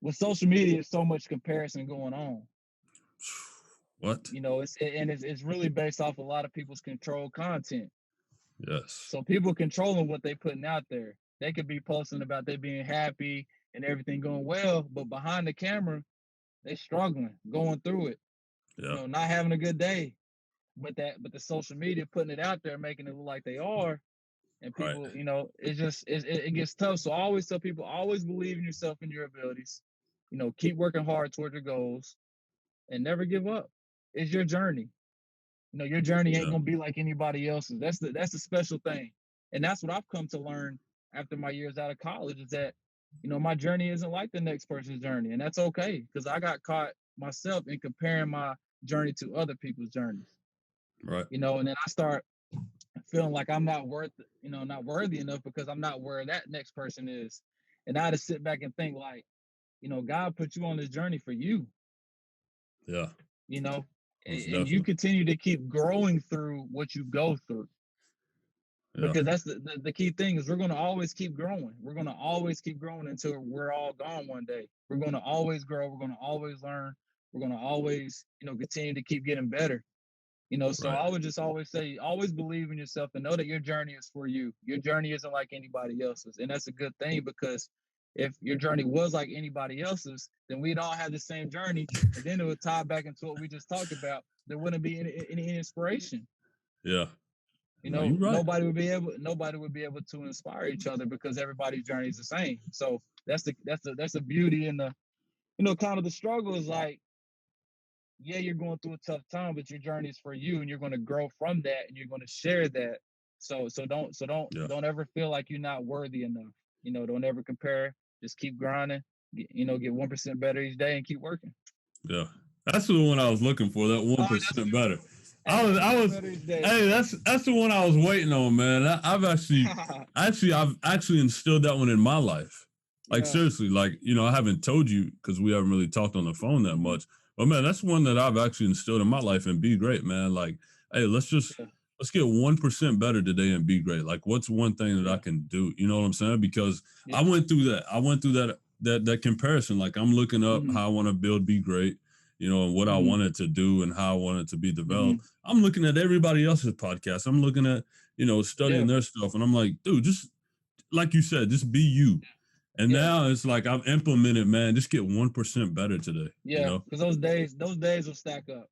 With social media, there's so much comparison going on. What? It's really based off a lot of people's controlled content. Yes. So people controlling what they putting out there. They could be posting about they being happy and everything going well, but behind the camera, they struggling, going through it. Yeah. Not having a good day. But the social media putting it out there, making it look like they are, and Right. people, it gets tough. So I always tell people, always believe in yourself and your abilities. Keep working hard toward your goals, and never give up. It's your journey. Your journey ain't Yeah. gonna be like anybody else's. That's the special thing, and that's what I've come to learn after my years out of college is that my journey isn't like the next person's journey, and that's okay because I got caught myself in comparing my journey to other people's journeys. Right. And then I start feeling like I'm not not worthy enough because I'm not where that next person is, and I had to sit back and think like, God put you on this journey for you. Yeah. You know, Most and you definitely. continue to keep growing through what you go through. Yeah. Because that's the key thing is we're going to always keep growing. We're going to always keep growing until we're all gone one day. We're going to always grow. We're going to always learn. We're going to always, continue to keep getting better. So Right. I would just always say, always believe in yourself and know that your journey is for you. Your journey isn't like anybody else's. And that's a good thing because if your journey was like anybody else's, then we'd all have the same journey. And then it would tie back into what we just talked about. There wouldn't be any inspiration. Yeah. No, you're right. Nobody would be able to inspire each other because everybody's journey is the same. So that's the beauty and the kind of the struggle is like, yeah, you're going through a tough time, but your journey is for you and you're going to grow from that and you're going to share that. Yeah. Don't ever feel like you're not worthy enough. Don't ever compare. Just keep grinding. Get 1% better each day and keep working. Yeah. That's the one I was looking for. That 1% better. Hey, I 1% was. better each day. Hey, that's the one I was waiting on, man. I've actually instilled that one in my life. Like seriously, like I haven't told you because we haven't really talked on the phone that much. But man, that's one that I've actually instilled in my life and be great, man. Like, hey, let's get 1% better today and be great. Like, what's one thing that I can do? You know what I'm saying? Because I went through that. I went through that comparison. Like, I'm looking up how I want to build, be great. And what I wanted to do and how I wanted to be developed. I'm looking at everybody else's podcast. I'm looking at, studying their stuff. And I'm like, dude, just like you said, just be you. And now it's like I've implemented, man, just get 1% better today. Yeah, because those days will stack up.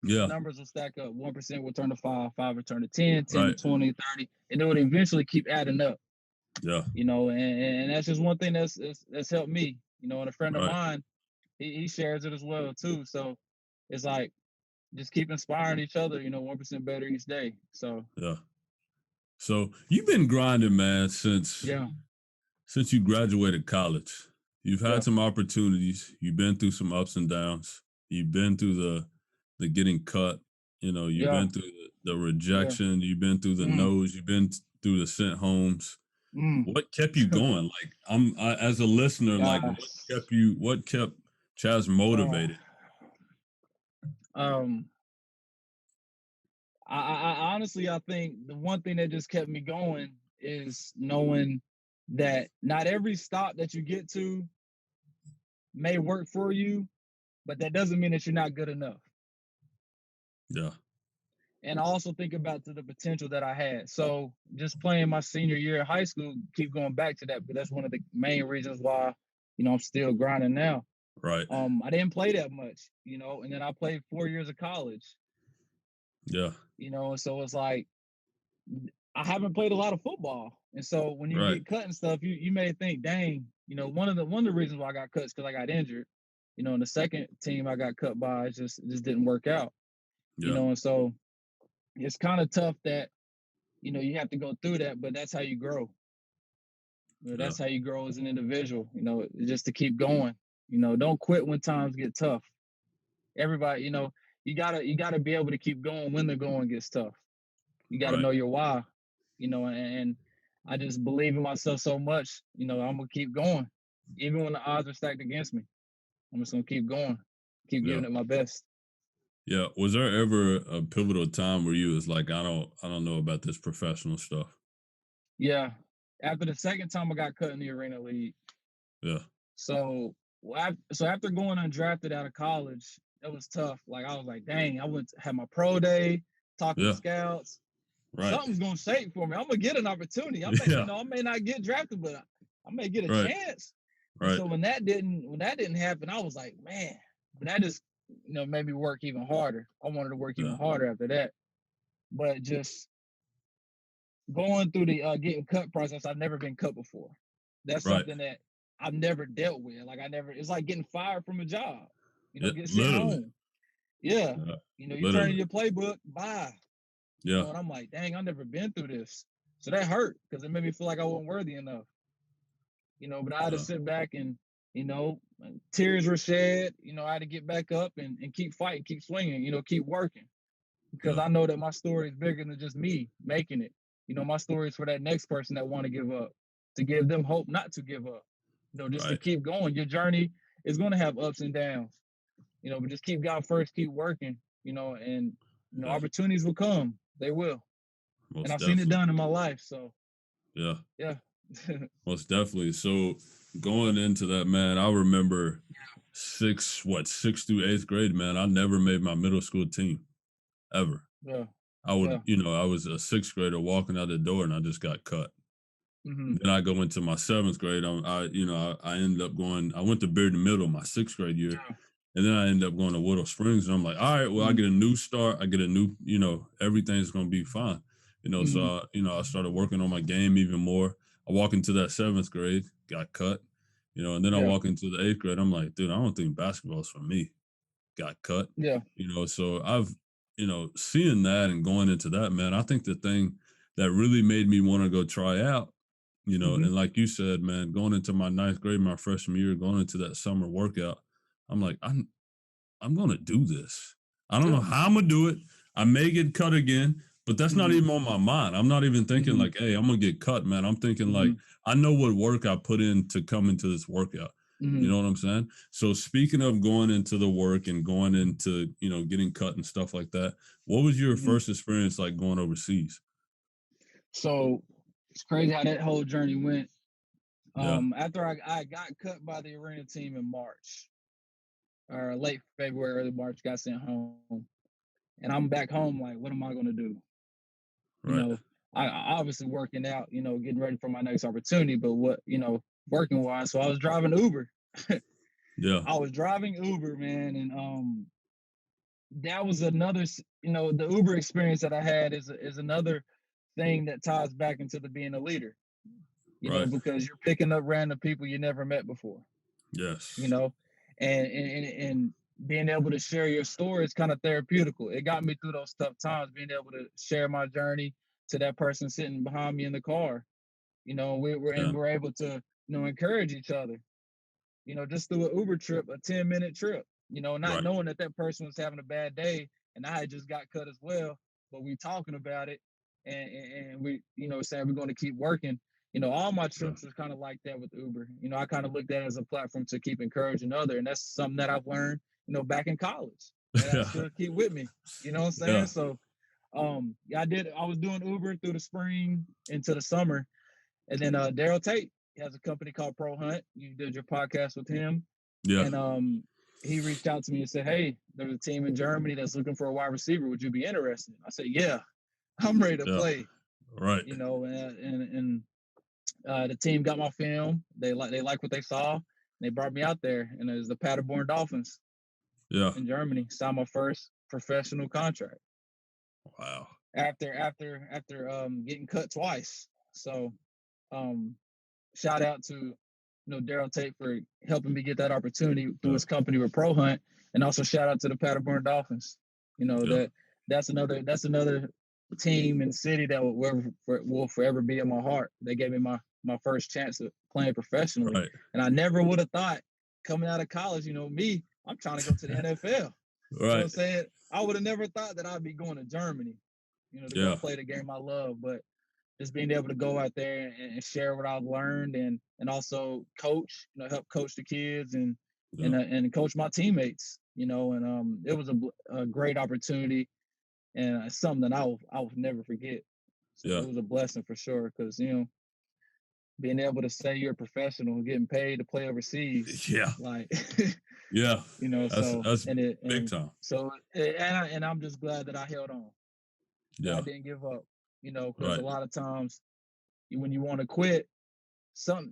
Yeah. Numbers will stack up. 1% will turn to 5, 5 will turn to 10, 10 right. to 20, 30, and it would eventually keep adding up. Yeah. And that's just one thing that's helped me. And a friend of Right. mine, he shares it as well too. So it's like just keep inspiring each other. 1% better each day. So yeah. So you've been grinding, man, since you graduated college. You've had some opportunities. You've been through some ups and downs. You've been through the getting cut. You've been through the rejection. You've been through the no's. You've been through the sent homes. What kept you going? Like as a listener, like what kept Chaz motivated? I honestly, I think the one thing that just kept me going is knowing that not every stop that you get to may work for you, but that doesn't mean that you're not good enough. Yeah. And I also think about the potential that I had. So just playing my senior year of high school, keep going back to that, but that's one of the main reasons why, I'm still grinding now. Right. I didn't play that much, and then I played 4 years of college. Yeah. And so it's like I haven't played a lot of football. And so when you get cut and stuff, you may think, dang, one of the reasons why I got cut is because I got injured. And the second team I got cut by, it just didn't work out. Yeah. And so it's kind of tough that, you have to go through that, but that's how you grow. That's how you grow as an individual, just to keep going. Don't quit when times get tough. Everybody, you gotta be able to keep going when the going gets tough. You gotta know your why, and I just believe in myself so much, I'm gonna keep going. Even when the odds are stacked against me. I'm just gonna keep going, keep giving it my best. Yeah. Was there ever a pivotal time where you was like, I don't know about this professional stuff? Yeah. After the second time I got cut in the Arena League. Yeah. So after going undrafted out of college, it was tough. Like I was like, dang, I had my pro day, talking to scouts. Right. Something's gonna shake for me. I'm gonna get an opportunity. I may not get drafted, but I may get a chance. And so when that didn't happen, I was like, man, but that just made me work even harder. I wanted to work even harder after that. But just going through the getting cut process, I've never been cut before. That's something that I've never dealt with. Like it's like getting fired from a job. Get sent home. Yeah. You turn in your playbook, bye. Yeah. And I'm like, dang, I've never been through this. So that hurt because it made me feel like I wasn't worthy enough. But I had to sit back and, tears were shed. I had to get back up and keep fighting, keep swinging, keep working. Because I know that my story is bigger than just me making it. My story is for that next person that want to give up, to give them hope not to give up. Just to keep going. Your journey is going to have ups and downs. But just keep God first, keep working, and opportunities will come. They will. Most and I've seen it done in my life. So yeah. Most definitely. So going into that, man, I remember sixth through eighth grade, man. I never made my middle school team ever. Yeah. I would, I was a sixth grader walking out the door and I just got cut. Mm-hmm. Then I go into my seventh grade. I ended up going, I went to Bearden Middle my sixth grade year. Yeah. And then I ended up going to Willow Springs, and I'm like, all right, well, I get a new start. I get a new, everything's going to be fine. So, I started working on my game even more. I walk into that seventh grade, got cut, and then I walk into the eighth grade. I'm like, dude, I don't think basketball is for me. Got cut. Yeah. So I've, seeing that and going into that, man, I think the thing that really made me want to go try out, and like you said, man, going into my ninth grade, my freshman year, going into that summer workout, I'm like, I'm gonna do this. I don't know how I'm gonna do it. I may get cut again, but that's not even on my mind. I'm not even thinking like, hey, I'm gonna get cut, man. I'm thinking like, I know what work I put in to come into this workout. You know what I'm saying? So speaking of going into the work and going into, getting cut and stuff like that, what was your first experience like going overseas? So it's crazy how that whole journey went. After I got cut by the Arena team in March, or late February, early March, got sent home. And I'm back home like, what am I going to do? I obviously working out, getting ready for my next opportunity, but what, working wise. So I was driving Uber. I was driving Uber, man. And that was another, the Uber experience that I had is another thing that ties back into being a leader, because you're picking up random people you never met before. Yes. And being able to share your story is kind of therapeutical. It got me through those tough times, being able to share my journey to that person sitting behind me in the car. We're able to, encourage each other, just through an Uber trip, a 10-minute trip, not knowing that person was having a bad day and I had just got cut as well, but we talking about it and we, saying we're going to keep working. All my trips was kind of like that with Uber. I kind of looked at it as a platform to keep encouraging others. And that's something that I've learned, back in college that I still keep with me. You know what I'm saying? Yeah. So, I was doing Uber through the spring into the summer. And then Daryl Tate has a company called Pro Hunt. You did your podcast with him. Yeah. And he reached out to me and said, hey, there's a team in Germany that's looking for a wide receiver. Would you be interested? I said, yeah, I'm ready to play. Right. And the team got my film. They like what they saw. They brought me out there, and it was the Paderborn Dolphins. Yeah. In Germany, signed my first professional contract. Wow. After getting cut twice. So, shout out to Daryl Tate for helping me get that opportunity through his company with Pro Hunt, and also shout out to the Paderborn Dolphins. That's another team and city that will forever be in my heart. They gave me my first chance of playing professionally, and I never would have thought coming out of college, me, I'm trying to go to the NFL. You know what I'm saying? I would have never thought that I'd be going to Germany, to go play the game I love. But just being able to go out there and share what I've learned and also coach, help coach the kids and coach my teammates, and it was a great opportunity and something that I will never forget. So it was a blessing for sure because, being able to say you're a professional and getting paid to play overseas. Like, that's big time. So, and I'm just glad that I held on. I didn't give up, because a lot of times when you want to quit,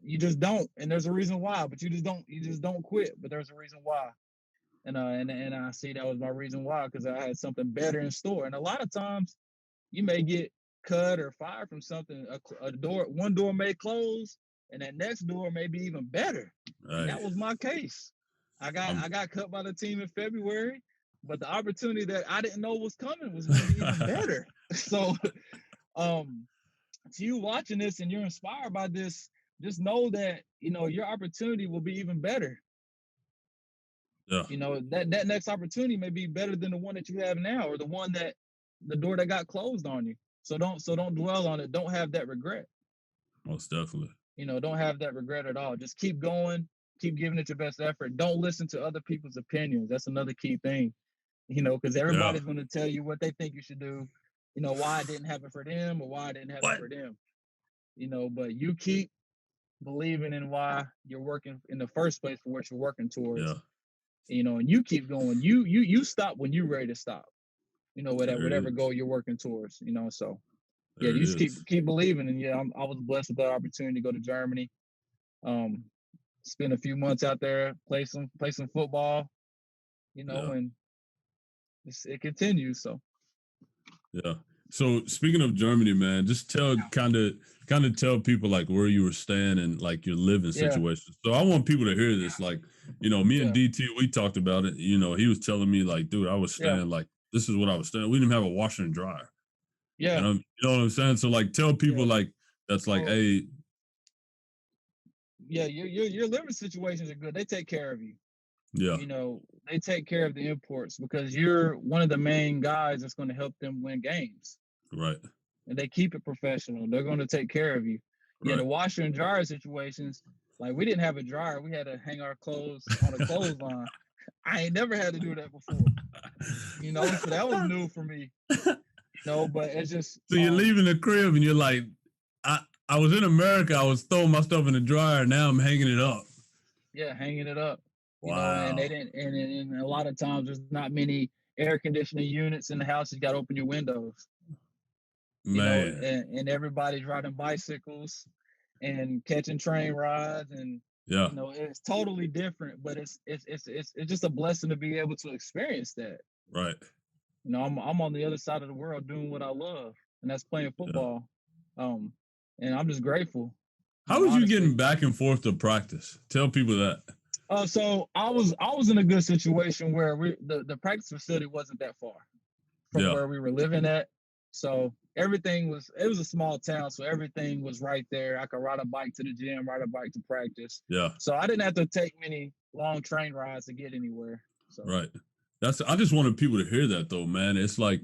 you just don't, and there's a reason why, but you just don't quit, but there's a reason why. And I see that was my reason why, because I had something better in store. And a lot of times you may get cut or fired from something. One door may close, and that next door may be even better. And that was my case. I got cut by the team in February, but the opportunity that I didn't know was coming was going to be even better. So, to you watching this and you're inspired by this, just know that your opportunity will be even better. That next opportunity may be better than the one that you have now, or the door that got closed on you. So don't dwell on it. Don't have that regret. Most definitely. Don't have that regret at all. Just keep going. Keep giving it your best effort. Don't listen to other people's opinions. That's another key thing. Because everybody's going to tell you what they think you should do. Why it didn't happen for them or why it didn't happen for them. But you keep believing in why you're working in the first place for what you're working towards. And you keep going. You stop when you're ready to stop. Whatever goal you're working towards. So you just keep believing. And I was blessed with that opportunity to go to Germany. Spend a few months out there, play some football. And it continues. So. Yeah. So speaking of Germany, man, just kind of tell people like where you were staying and like your living situation. So I want people to hear this. Like, me and DT, we talked about it. He was telling me like, dude, I was staying like this is what I was staying. We didn't have a washer and dryer. Yeah. And you know what I'm saying? So like tell people like that's like, hey. Yeah, your living situations are good. They take care of you. Yeah. They take care of the imports because you're one of the main guys that's going to help them win games. Right. And they keep it professional. They're going to take care of you. Yeah, the washer and dryer situations, like we didn't have a dryer. We had to hang our clothes on a clothesline. I ain't never had to do that before. So that was new for me. But it's just. So you're leaving the crib and you're like, I was in America. I was throwing my stuff in the dryer. Now I'm hanging it up. Yeah, hanging it up. Wow. And they didn't. And a lot of times there's not many air conditioning units in the house. You got to open your windows. Man. And everybody's riding bicycles and catching train rides, and it's totally different. But it's just a blessing to be able to experience that. Right. I'm on the other side of the world doing what I love, and that's playing football. And I'm just grateful. How was you getting back and forth to practice? Tell people that. So I was in a good situation where the practice facility wasn't that far from where we were living at. So it was a small town, so everything was right there. I could ride a bike to the gym, ride a bike to practice. Yeah. So I didn't have to take many long train rides to get anywhere. So. Right. I just wanted people to hear that though, man. It's like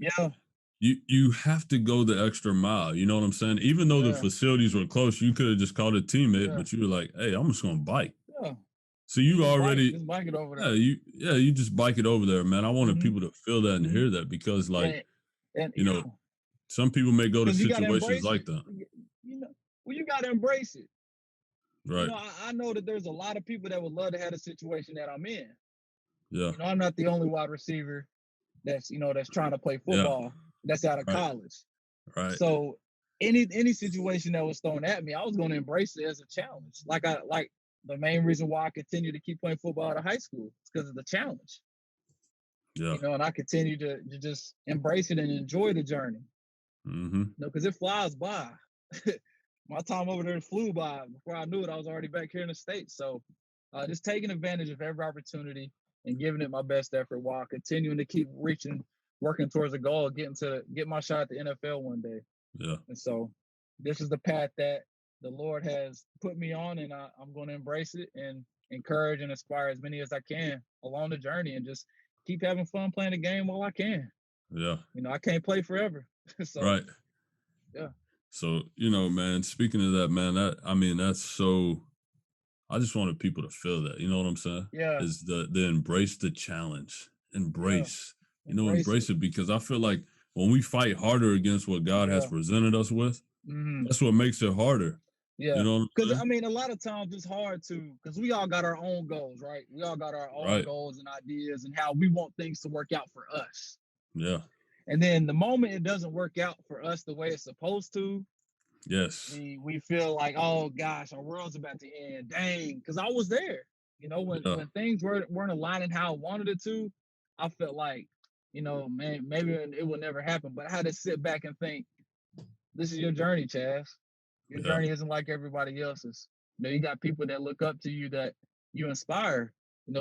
you have to go the extra mile. You know what I'm saying? Even though the facilities were close, you could have just called a teammate, but you were like, hey, I'm just gonna bike. Yeah. So you already just bike it over there. You just bike it over there, man. I wanted people to feel that and hear that because like some people may go to situations like that. You gotta embrace it. Right. I know that there's a lot of people that would love to have a situation that I'm in. Yeah. I'm not the only wide receiver that's trying to play football that's out of college. Right. So any situation that was thrown at me, I was going to embrace it as a challenge. Like the main reason why I continue to keep playing football out of high school is because of the challenge. Yeah. And I continue to just embrace it and enjoy the journey. Mm-hmm. Because it flies by. My time over there flew by. Before I knew it, I was already back here in the States. So just taking advantage of every opportunity and giving it my best effort while continuing to keep working towards a goal, get my shot at the NFL one day. Yeah. And so this is the path that the Lord has put me on, and I'm going to embrace it and encourage and inspire as many as I can along the journey, and just keep having fun playing the game while I can. Yeah. I can't play forever. So Right. yeah. So, man, speaking of that, man, that's so I just wanted people to feel that. You know what I'm saying? Yeah. Is the embrace the challenge. Yeah. Embrace. Embrace it. Embrace it because I feel like when we fight harder against what God has Yeah. presented us with, Hmm. that's what makes it harder. You Yeah. know what I'm Because saying? I mean, a lot of times it's hard to, because we all got our own goals, right? We all got our own Right. goals and ideas and how we want things to work out for us. Yeah. And then the moment it doesn't work out for us the way it's supposed to, Yes. we feel like, oh gosh, our world's about to end. Dang, because I was there. Yeah. When things weren't aligning how I wanted it to, I felt like, man, maybe it will never happen. But I had to sit back and think, this is your journey, Chaz. Your Yeah. journey isn't like everybody else's. You got people that look up to you, that you inspire.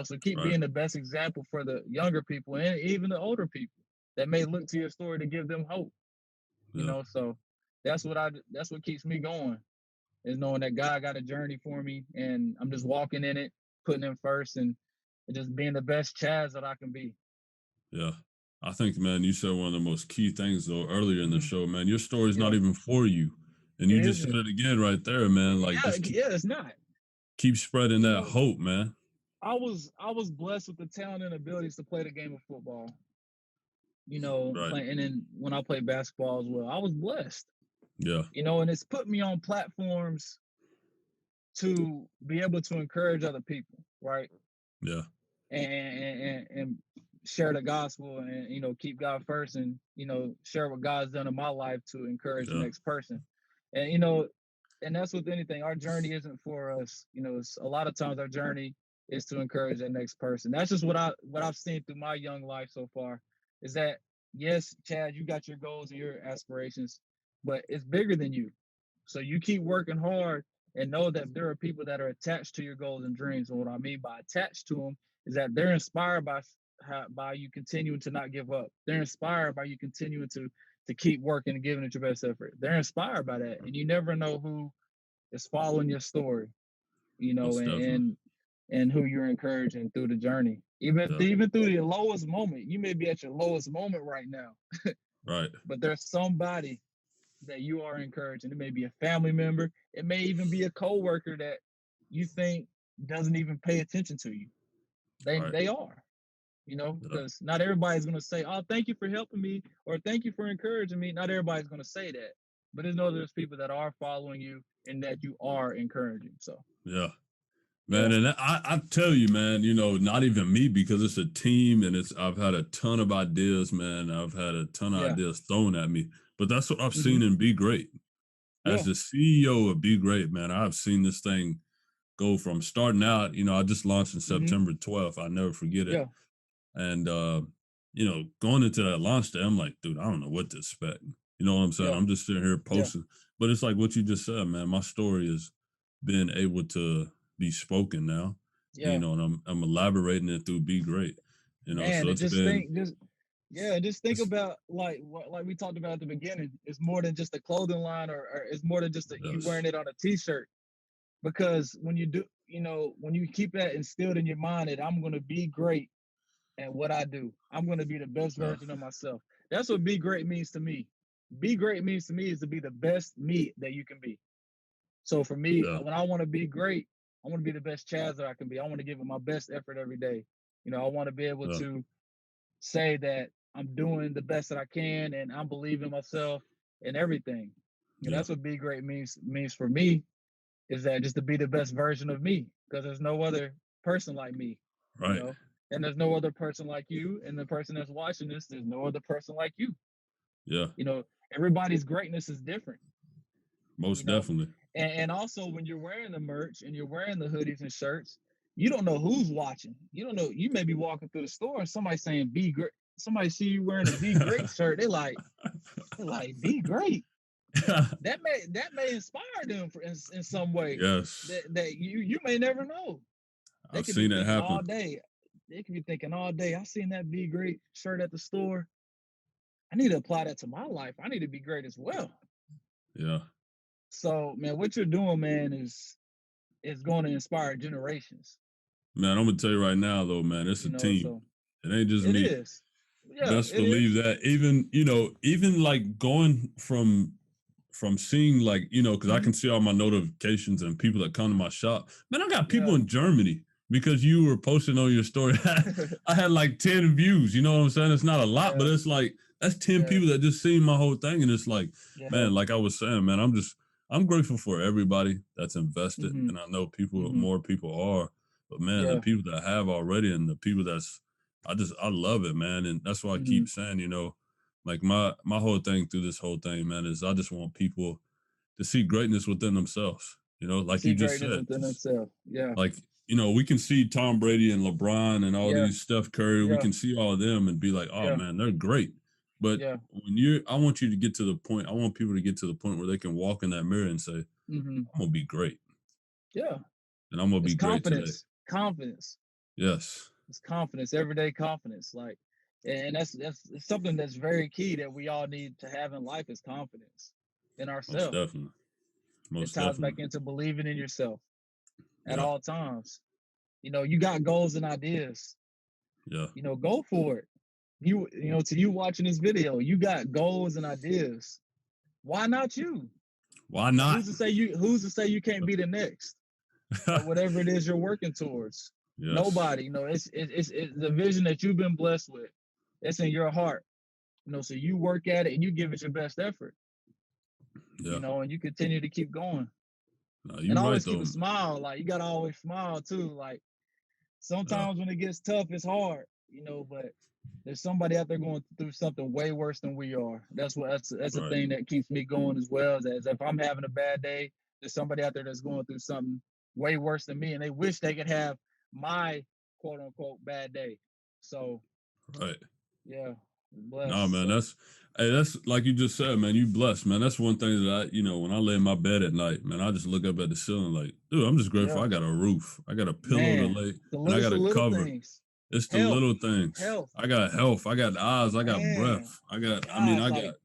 So keep Right. being the best example for the younger people and even the older people that may look to your story to give them hope. Yeah. So that's what keeps me going, is knowing that God got a journey for me, and I'm just walking in it, putting him first, and just being the best Chaz that I can be. Yeah. I think, man, you said one of the most key things though earlier in the Hmm. show, man. Your story is not Yeah, even for you. And it you just said isn't. it again right there, man. Like Yeah, just yeah, it's not. keep spreading You that know, hope, man. I was blessed with the talent and abilities to play the game of football. Right. Playing, and then when I played basketball as well, I was blessed. Yeah. And it's put me on platforms to be able to encourage other people, right? Yeah. And share the gospel, and keep God first, and share what God's done in my life to encourage the Yeah. next person. And and that's with anything. Our journey isn't for us. It's a lot of times our journey is to encourage that next person. That's just what I've seen through my young life so far. Is that, yes, Chad, you got your goals and your aspirations, but it's bigger than you. So you keep working hard, and know that there are people that are attached to your goals and dreams. And what I mean by attached to them is that they're inspired by you continuing to not give up. They're inspired by you continuing to keep working and giving it your best effort. They're inspired by that, and you never know who is following your story. Most definitely. And who you're encouraging through the journey. Yeah. Even through your lowest moment, you may be at your lowest moment right now, Right. but there's somebody that you are encouraging. It may be a family member. It may even be a coworker that you think doesn't even pay attention to you. Right. They are, Yeah. because not everybody's going to say, "Oh, thank you for helping me," or "Thank you for encouraging me." Not everybody's going to say that, but there's people that are following you and that you are encouraging. So Yeah. Man, yeah, and I tell you, man, not even me because it's a team and I've had a ton of ideas, man. I've had a ton of yeah, ideas thrown at me. But that's what I've hmm, seen in Be Great. As yeah, the CEO of Be Great, man, I've seen this thing go from starting out, I just launched in hmm, September 12th. I never forget it. yeah, And going into that launch day, I'm like, dude, I don't know what to expect. You know what I'm saying? yeah, I'm just sitting here yeah, posting. But it's like what you just said, man. My story is being able to be spoken now. yeah. And I'm elaborating it through Be Great. Man, So and it's been just think it's about, like we talked about at the beginning. It's more than just a clothing line, or it's more than just you yes. wearing it on a t-shirt. Because when you do, when you keep that instilled in your mind that I'm going to be great at what I do, I'm going to be the best Yeah. version of myself. That's what be great means to me. Be great means to me is to be the best me that you can be. So for me, Yeah. when I want to be great, I want to be the best Chaz that I can be. I want to give it my best effort every day. I want to be able Yeah. to say that I'm doing the best that I can, and I'm believing myself and everything. Yeah. That's what be great means for me, is that just to be the best version of me, because there's no other person like me, you Right. know, and there's no other person like you, and the person that's watching this, there's no other person like you. Yeah. You know, everybody's greatness is different, you Most know, definitely. and also when you're wearing the merch and you're wearing the hoodies and shirts, you don't know who's watching. You don't know. You may be walking through the store and somebody saying "Be great." Somebody see you wearing a "Be Great" shirt. They're like "Be great." That may inspire them in some way Yes. that you may never know. They I've could be seen it thinking all happen. day. They could be thinking all day. I seen that "Be Great" shirt at the store. I need to apply that to my life. I need to be great as well. Yeah. So, man, what you're doing, man, is going to inspire generations. Man, I'm gonna tell you right now, though, man, it's a team. So It ain't just it me. is. Yeah, Best it believe is. that. Even like going from seeing like because I Mm-hmm. can see all my notifications and people that come to my shop. Man, I got people Yeah. in Germany because you were posting on your story. I had like 10 views. You know what I'm saying? It's not a lot, but Yeah. it's like that's 10 Yeah. people that just seen my whole thing, and it's like, Yeah. man, like I was saying, man, I'm grateful for everybody that's invested, Mm-hmm. and I know Mm-hmm. more people are, but man, the Yeah. people that have already and the people I love it, man, and that's why I Mm-hmm. keep saying, like my whole thing through this whole thing, man, is I just want people to see greatness within themselves. Like See you just greatness said, within just themselves. Yeah. like we can see Tom Brady and LeBron and all Yeah. these Steph Curry. We Yeah. can see all of them and be like, oh Yeah. man, they're great. But Yeah. I want you to get to the point. I want people to get to the point where they can walk in that mirror and say, Mm-hmm. I'm gonna be great, Yeah. and I'm gonna It's be great today. confidence. Confidence. Yes, It's confidence. Everyday confidence. Like, and that's something that's very key that we all need to have in life is confidence in most ourselves. definitely, It most ties back definitely. into believing in yourself at Yeah, all times. You got goals and ideas. yeah. Go for it. To you watching this video, you got goals and ideas. Why not you? Why not? Who's to say you can't be the next at whatever it is you're working towards? Yes. Nobody. It's the vision that you've been blessed with. It's in your heart. So you work at it and you give it your best effort. Yeah. And you continue to keep going. No, And you're right always keep though. a smile. Like you gotta always smile too. Like Yeah. sometimes when it gets tough, it's hard, but there's somebody out there going through something way worse than we are. That's the Right. thing that keeps me going as well. As if I'm having a bad day, there's somebody out there that's going through something way worse than me, and they wish they could have my quote unquote bad day. So Right. yeah, Nah, blessed. man, So that's like you just said, man. You blessed, man. That's one thing that when I lay in my bed at night, man, I just look up at the ceiling like, dude, I'm just grateful. yeah, I got a roof, I got a pillow to man, lay, and I it's got the a little cover. things. It's the Health, little things. health, I got health. I got eyes. I got man. breath. I got. I mean, God, I like got.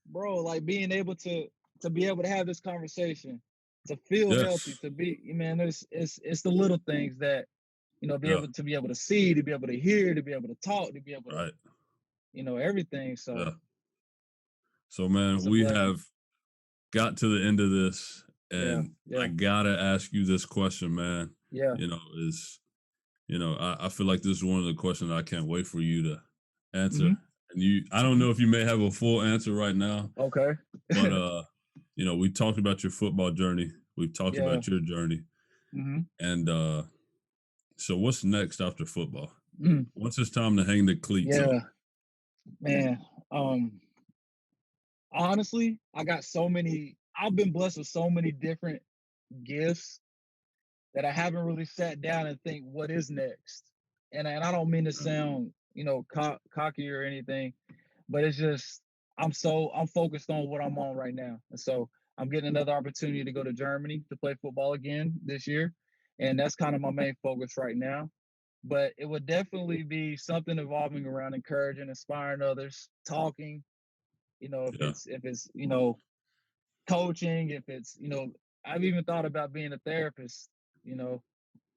bro, like being able to be able to have this conversation, to feel healthy, Yes. to be man, it's the little things that Yeah. be able to see, to be able to hear, to be able to talk, to be able to Right. everything. Yeah. So So, it's man, a we blessing. have got to the end of this, Yeah, and I yeah, gotta ask you this question, man. yeah. Is I feel like this is one of the questions I can't wait for you to answer. Mm-hmm. And I don't Mm-hmm. know if you may have a full answer right now, Okay. but we talked about your football journey. We've talked Yeah. about your journey. Mm-hmm. And so what's next after football? Mm. Once it's time to hang the cleats up. Yeah, man. Honestly, I've been blessed with so many different gifts that I haven't really sat down and think what is next. And I don't mean to Yeah. sound cocky or anything, but it's just I'm focused on what I'm on right now, and so I'm getting another opportunity to go to Germany to play football again this year, and that's kind of my main focus right now. But it would definitely be something evolving around encouraging, inspiring others, talking. Yeah. If it's coaching, if it's I've even thought about being a therapist. You know,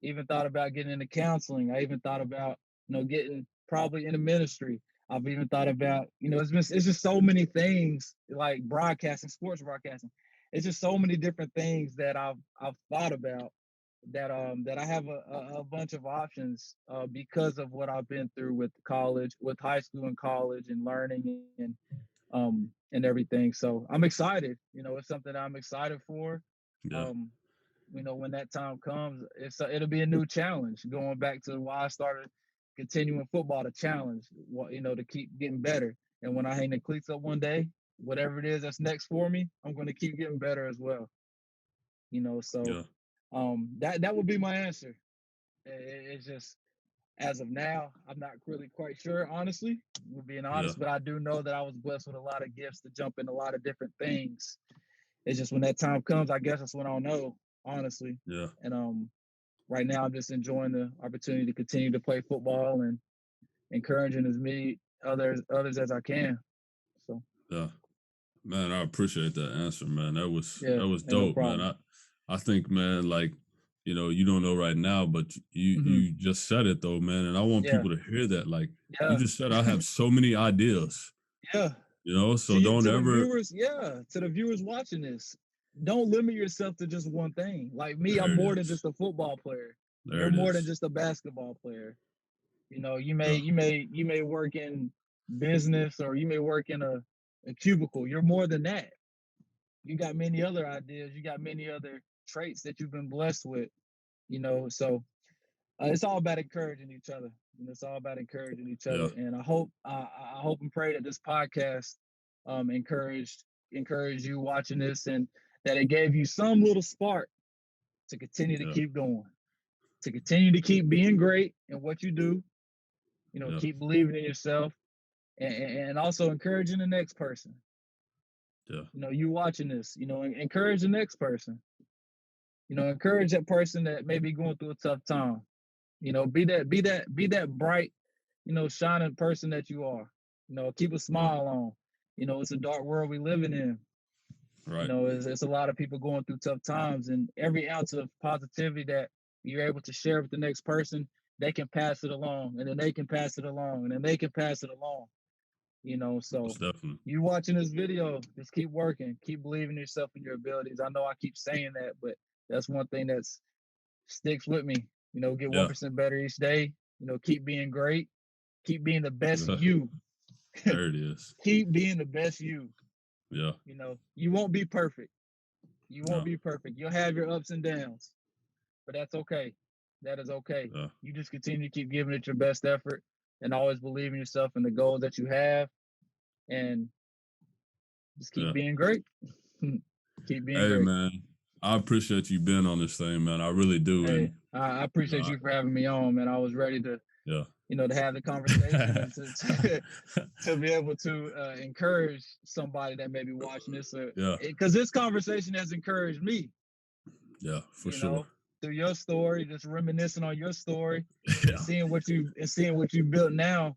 even thought about getting into counseling. I even thought about, getting probably into ministry. I've even thought about, it's just so many things like broadcasting, sports broadcasting. It's just so many different things that I've thought about that I have a bunch of options because of what I've been through with college, with high school and college and learning and everything. So I'm excited. It's something I'm excited for. Yeah. Um, when that time comes, it'll be a new challenge. Going back to why I started continuing football, to challenge, to keep getting better. And when I hang the cleats up one day, whatever it is that's next for me, I'm going to keep getting better as well. So Yeah. that would be my answer. It's just as of now, I'm not really quite sure, honestly, being Yeah. honest, but I do know that I was blessed with a lot of gifts to jump in a lot of different things. It's just when that time comes, I guess that's when I'll know, honestly. Yeah. And right now, I'm just enjoying the opportunity to continue to play football and encouraging as many others as I can. So Yeah. Man, I appreciate that answer, man. That was yeah, that was ain't no dope, man. problem. I think, man, like you don't know right now, but you just said it though, man. And I want Yeah. people to hear that. Like you Yeah. just said, I have so many ideas. Yeah. So don't To the ever. viewers, to the viewers watching this, don't limit yourself to just one thing. Like me, I'm There it more than is. just a football player. There You're it more than is. just a basketball player. Yeah. You may work in business, or you may work in a cubicle. You're more than that. You got many other ideas. You got many other traits that you've been blessed with. So it's all about encouraging each other. It's all about encouraging each Yeah. other. And I hope and pray that this podcast encouraged you watching this, and that it gave you some little spark to continue to keep going, to continue to keep being great in what you do. Keep believing in yourself, and also encouraging the next person. Yeah. You watching this, encourage the next person. Encourage that person that may be going through a tough time. Be that bright, shining person that you are. Keep a smile on. It's a dark world we living in. Right. It's a lot of people going through tough times, and every ounce of positivity that you're able to share with the next person, they can pass it along, and then they can pass it along, and then they can pass it along. So you watching this video, just keep working, keep believing in yourself and your abilities. I know I keep saying that, but that's one thing that sticks with me. Get 1% better each day. Keep being great, keep being the best you. There it is. Keep being the best you. Yeah. You won't be perfect. You won't be perfect. You'll have your ups and downs, but that's okay. That is okay. Yeah. You just continue to keep giving it your best effort, and always believe in yourself and the goals that you have, and just keep being great. Keep being great. Hey, man, I appreciate you being on this thing, man. I really do. Hey, and I appreciate you for having me on, man. I was ready to, to have the conversation and to be able to encourage somebody that may be watching this. Because this conversation has encouraged me. Yeah, for sure. Through your story, just reminiscing on your story, and seeing what you built now.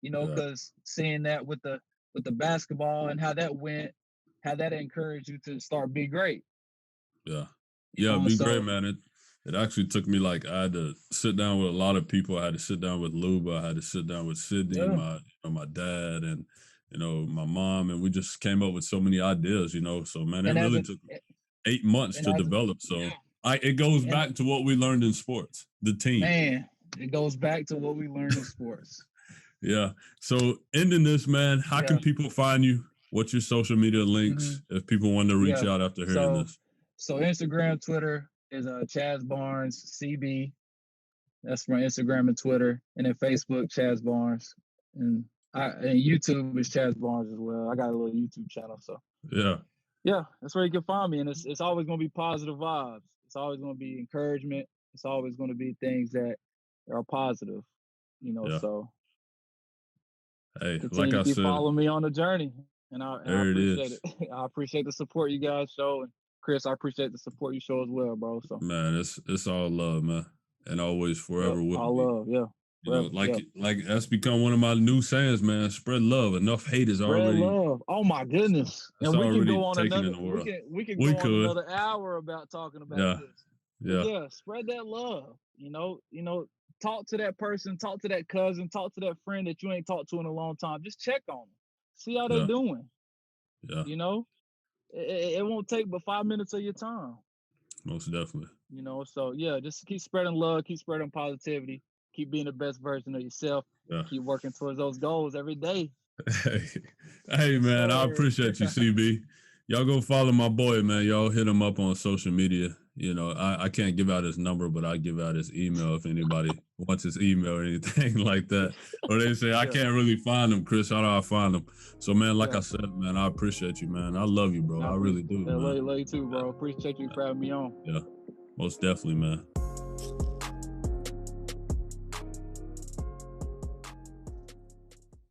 Because seeing that with the basketball and how that went, how that encouraged you to start Be Great. Yeah, Be Great, man. It actually took me, like, I had to sit down with a lot of people. I had to sit down with Luba. I had to sit down with Sydney, my dad, and my mom, and we just came up with so many ideas. So man, it really took 8 months to develop. So it goes back to what we learned in sports, the team. Man, it goes back to what we learned in sports. Yeah. So ending this, man, how can people find you? What's your social media links if people want to reach out after hearing this? So Instagram, Twitter is Chaz Barnes CB. That's my Instagram and Twitter, and then Facebook Chaz Barnes, and YouTube is Chaz Barnes as well. I got a little YouTube channel, so yeah, that's where you can find me, and it's always going to be positive vibes. It's always going to be encouragement. It's always going to be things that are positive, So hey, continue to keep following me on the journey, and I appreciate it. I appreciate the support you guys show, and Chris, I appreciate the support you show as well, bro. So man, it's all love, man, and always forever will all be. Love, yeah. Like that's become one of my new sayings, man. Spread love. Enough hate is already. Spread love. Oh my goodness! And we can go on another. We can go on another hour about talking about this. Yeah. Spread that love. Talk to that person. Talk to that cousin. Talk to that friend that you ain't talked to in a long time. Just check on them. See how they doing. Yeah. It won't take but 5 minutes of your time. Most definitely. So just keep spreading love. Keep spreading positivity. Keep being the best version of yourself. Keep working towards those goals every day. Hey man, I appreciate you, CB. Y'all go follow my boy, man. Y'all hit him up on social media. I can't give out his number, but I give out his email if anybody wants his email or anything like that. Or they say, I can't really find him, Chris. How do I find him? So, man, like I said, man, I appreciate you, man. I love you, bro. I really do, man. Love you too, bro. Appreciate you for having me on. Yeah, most definitely, man.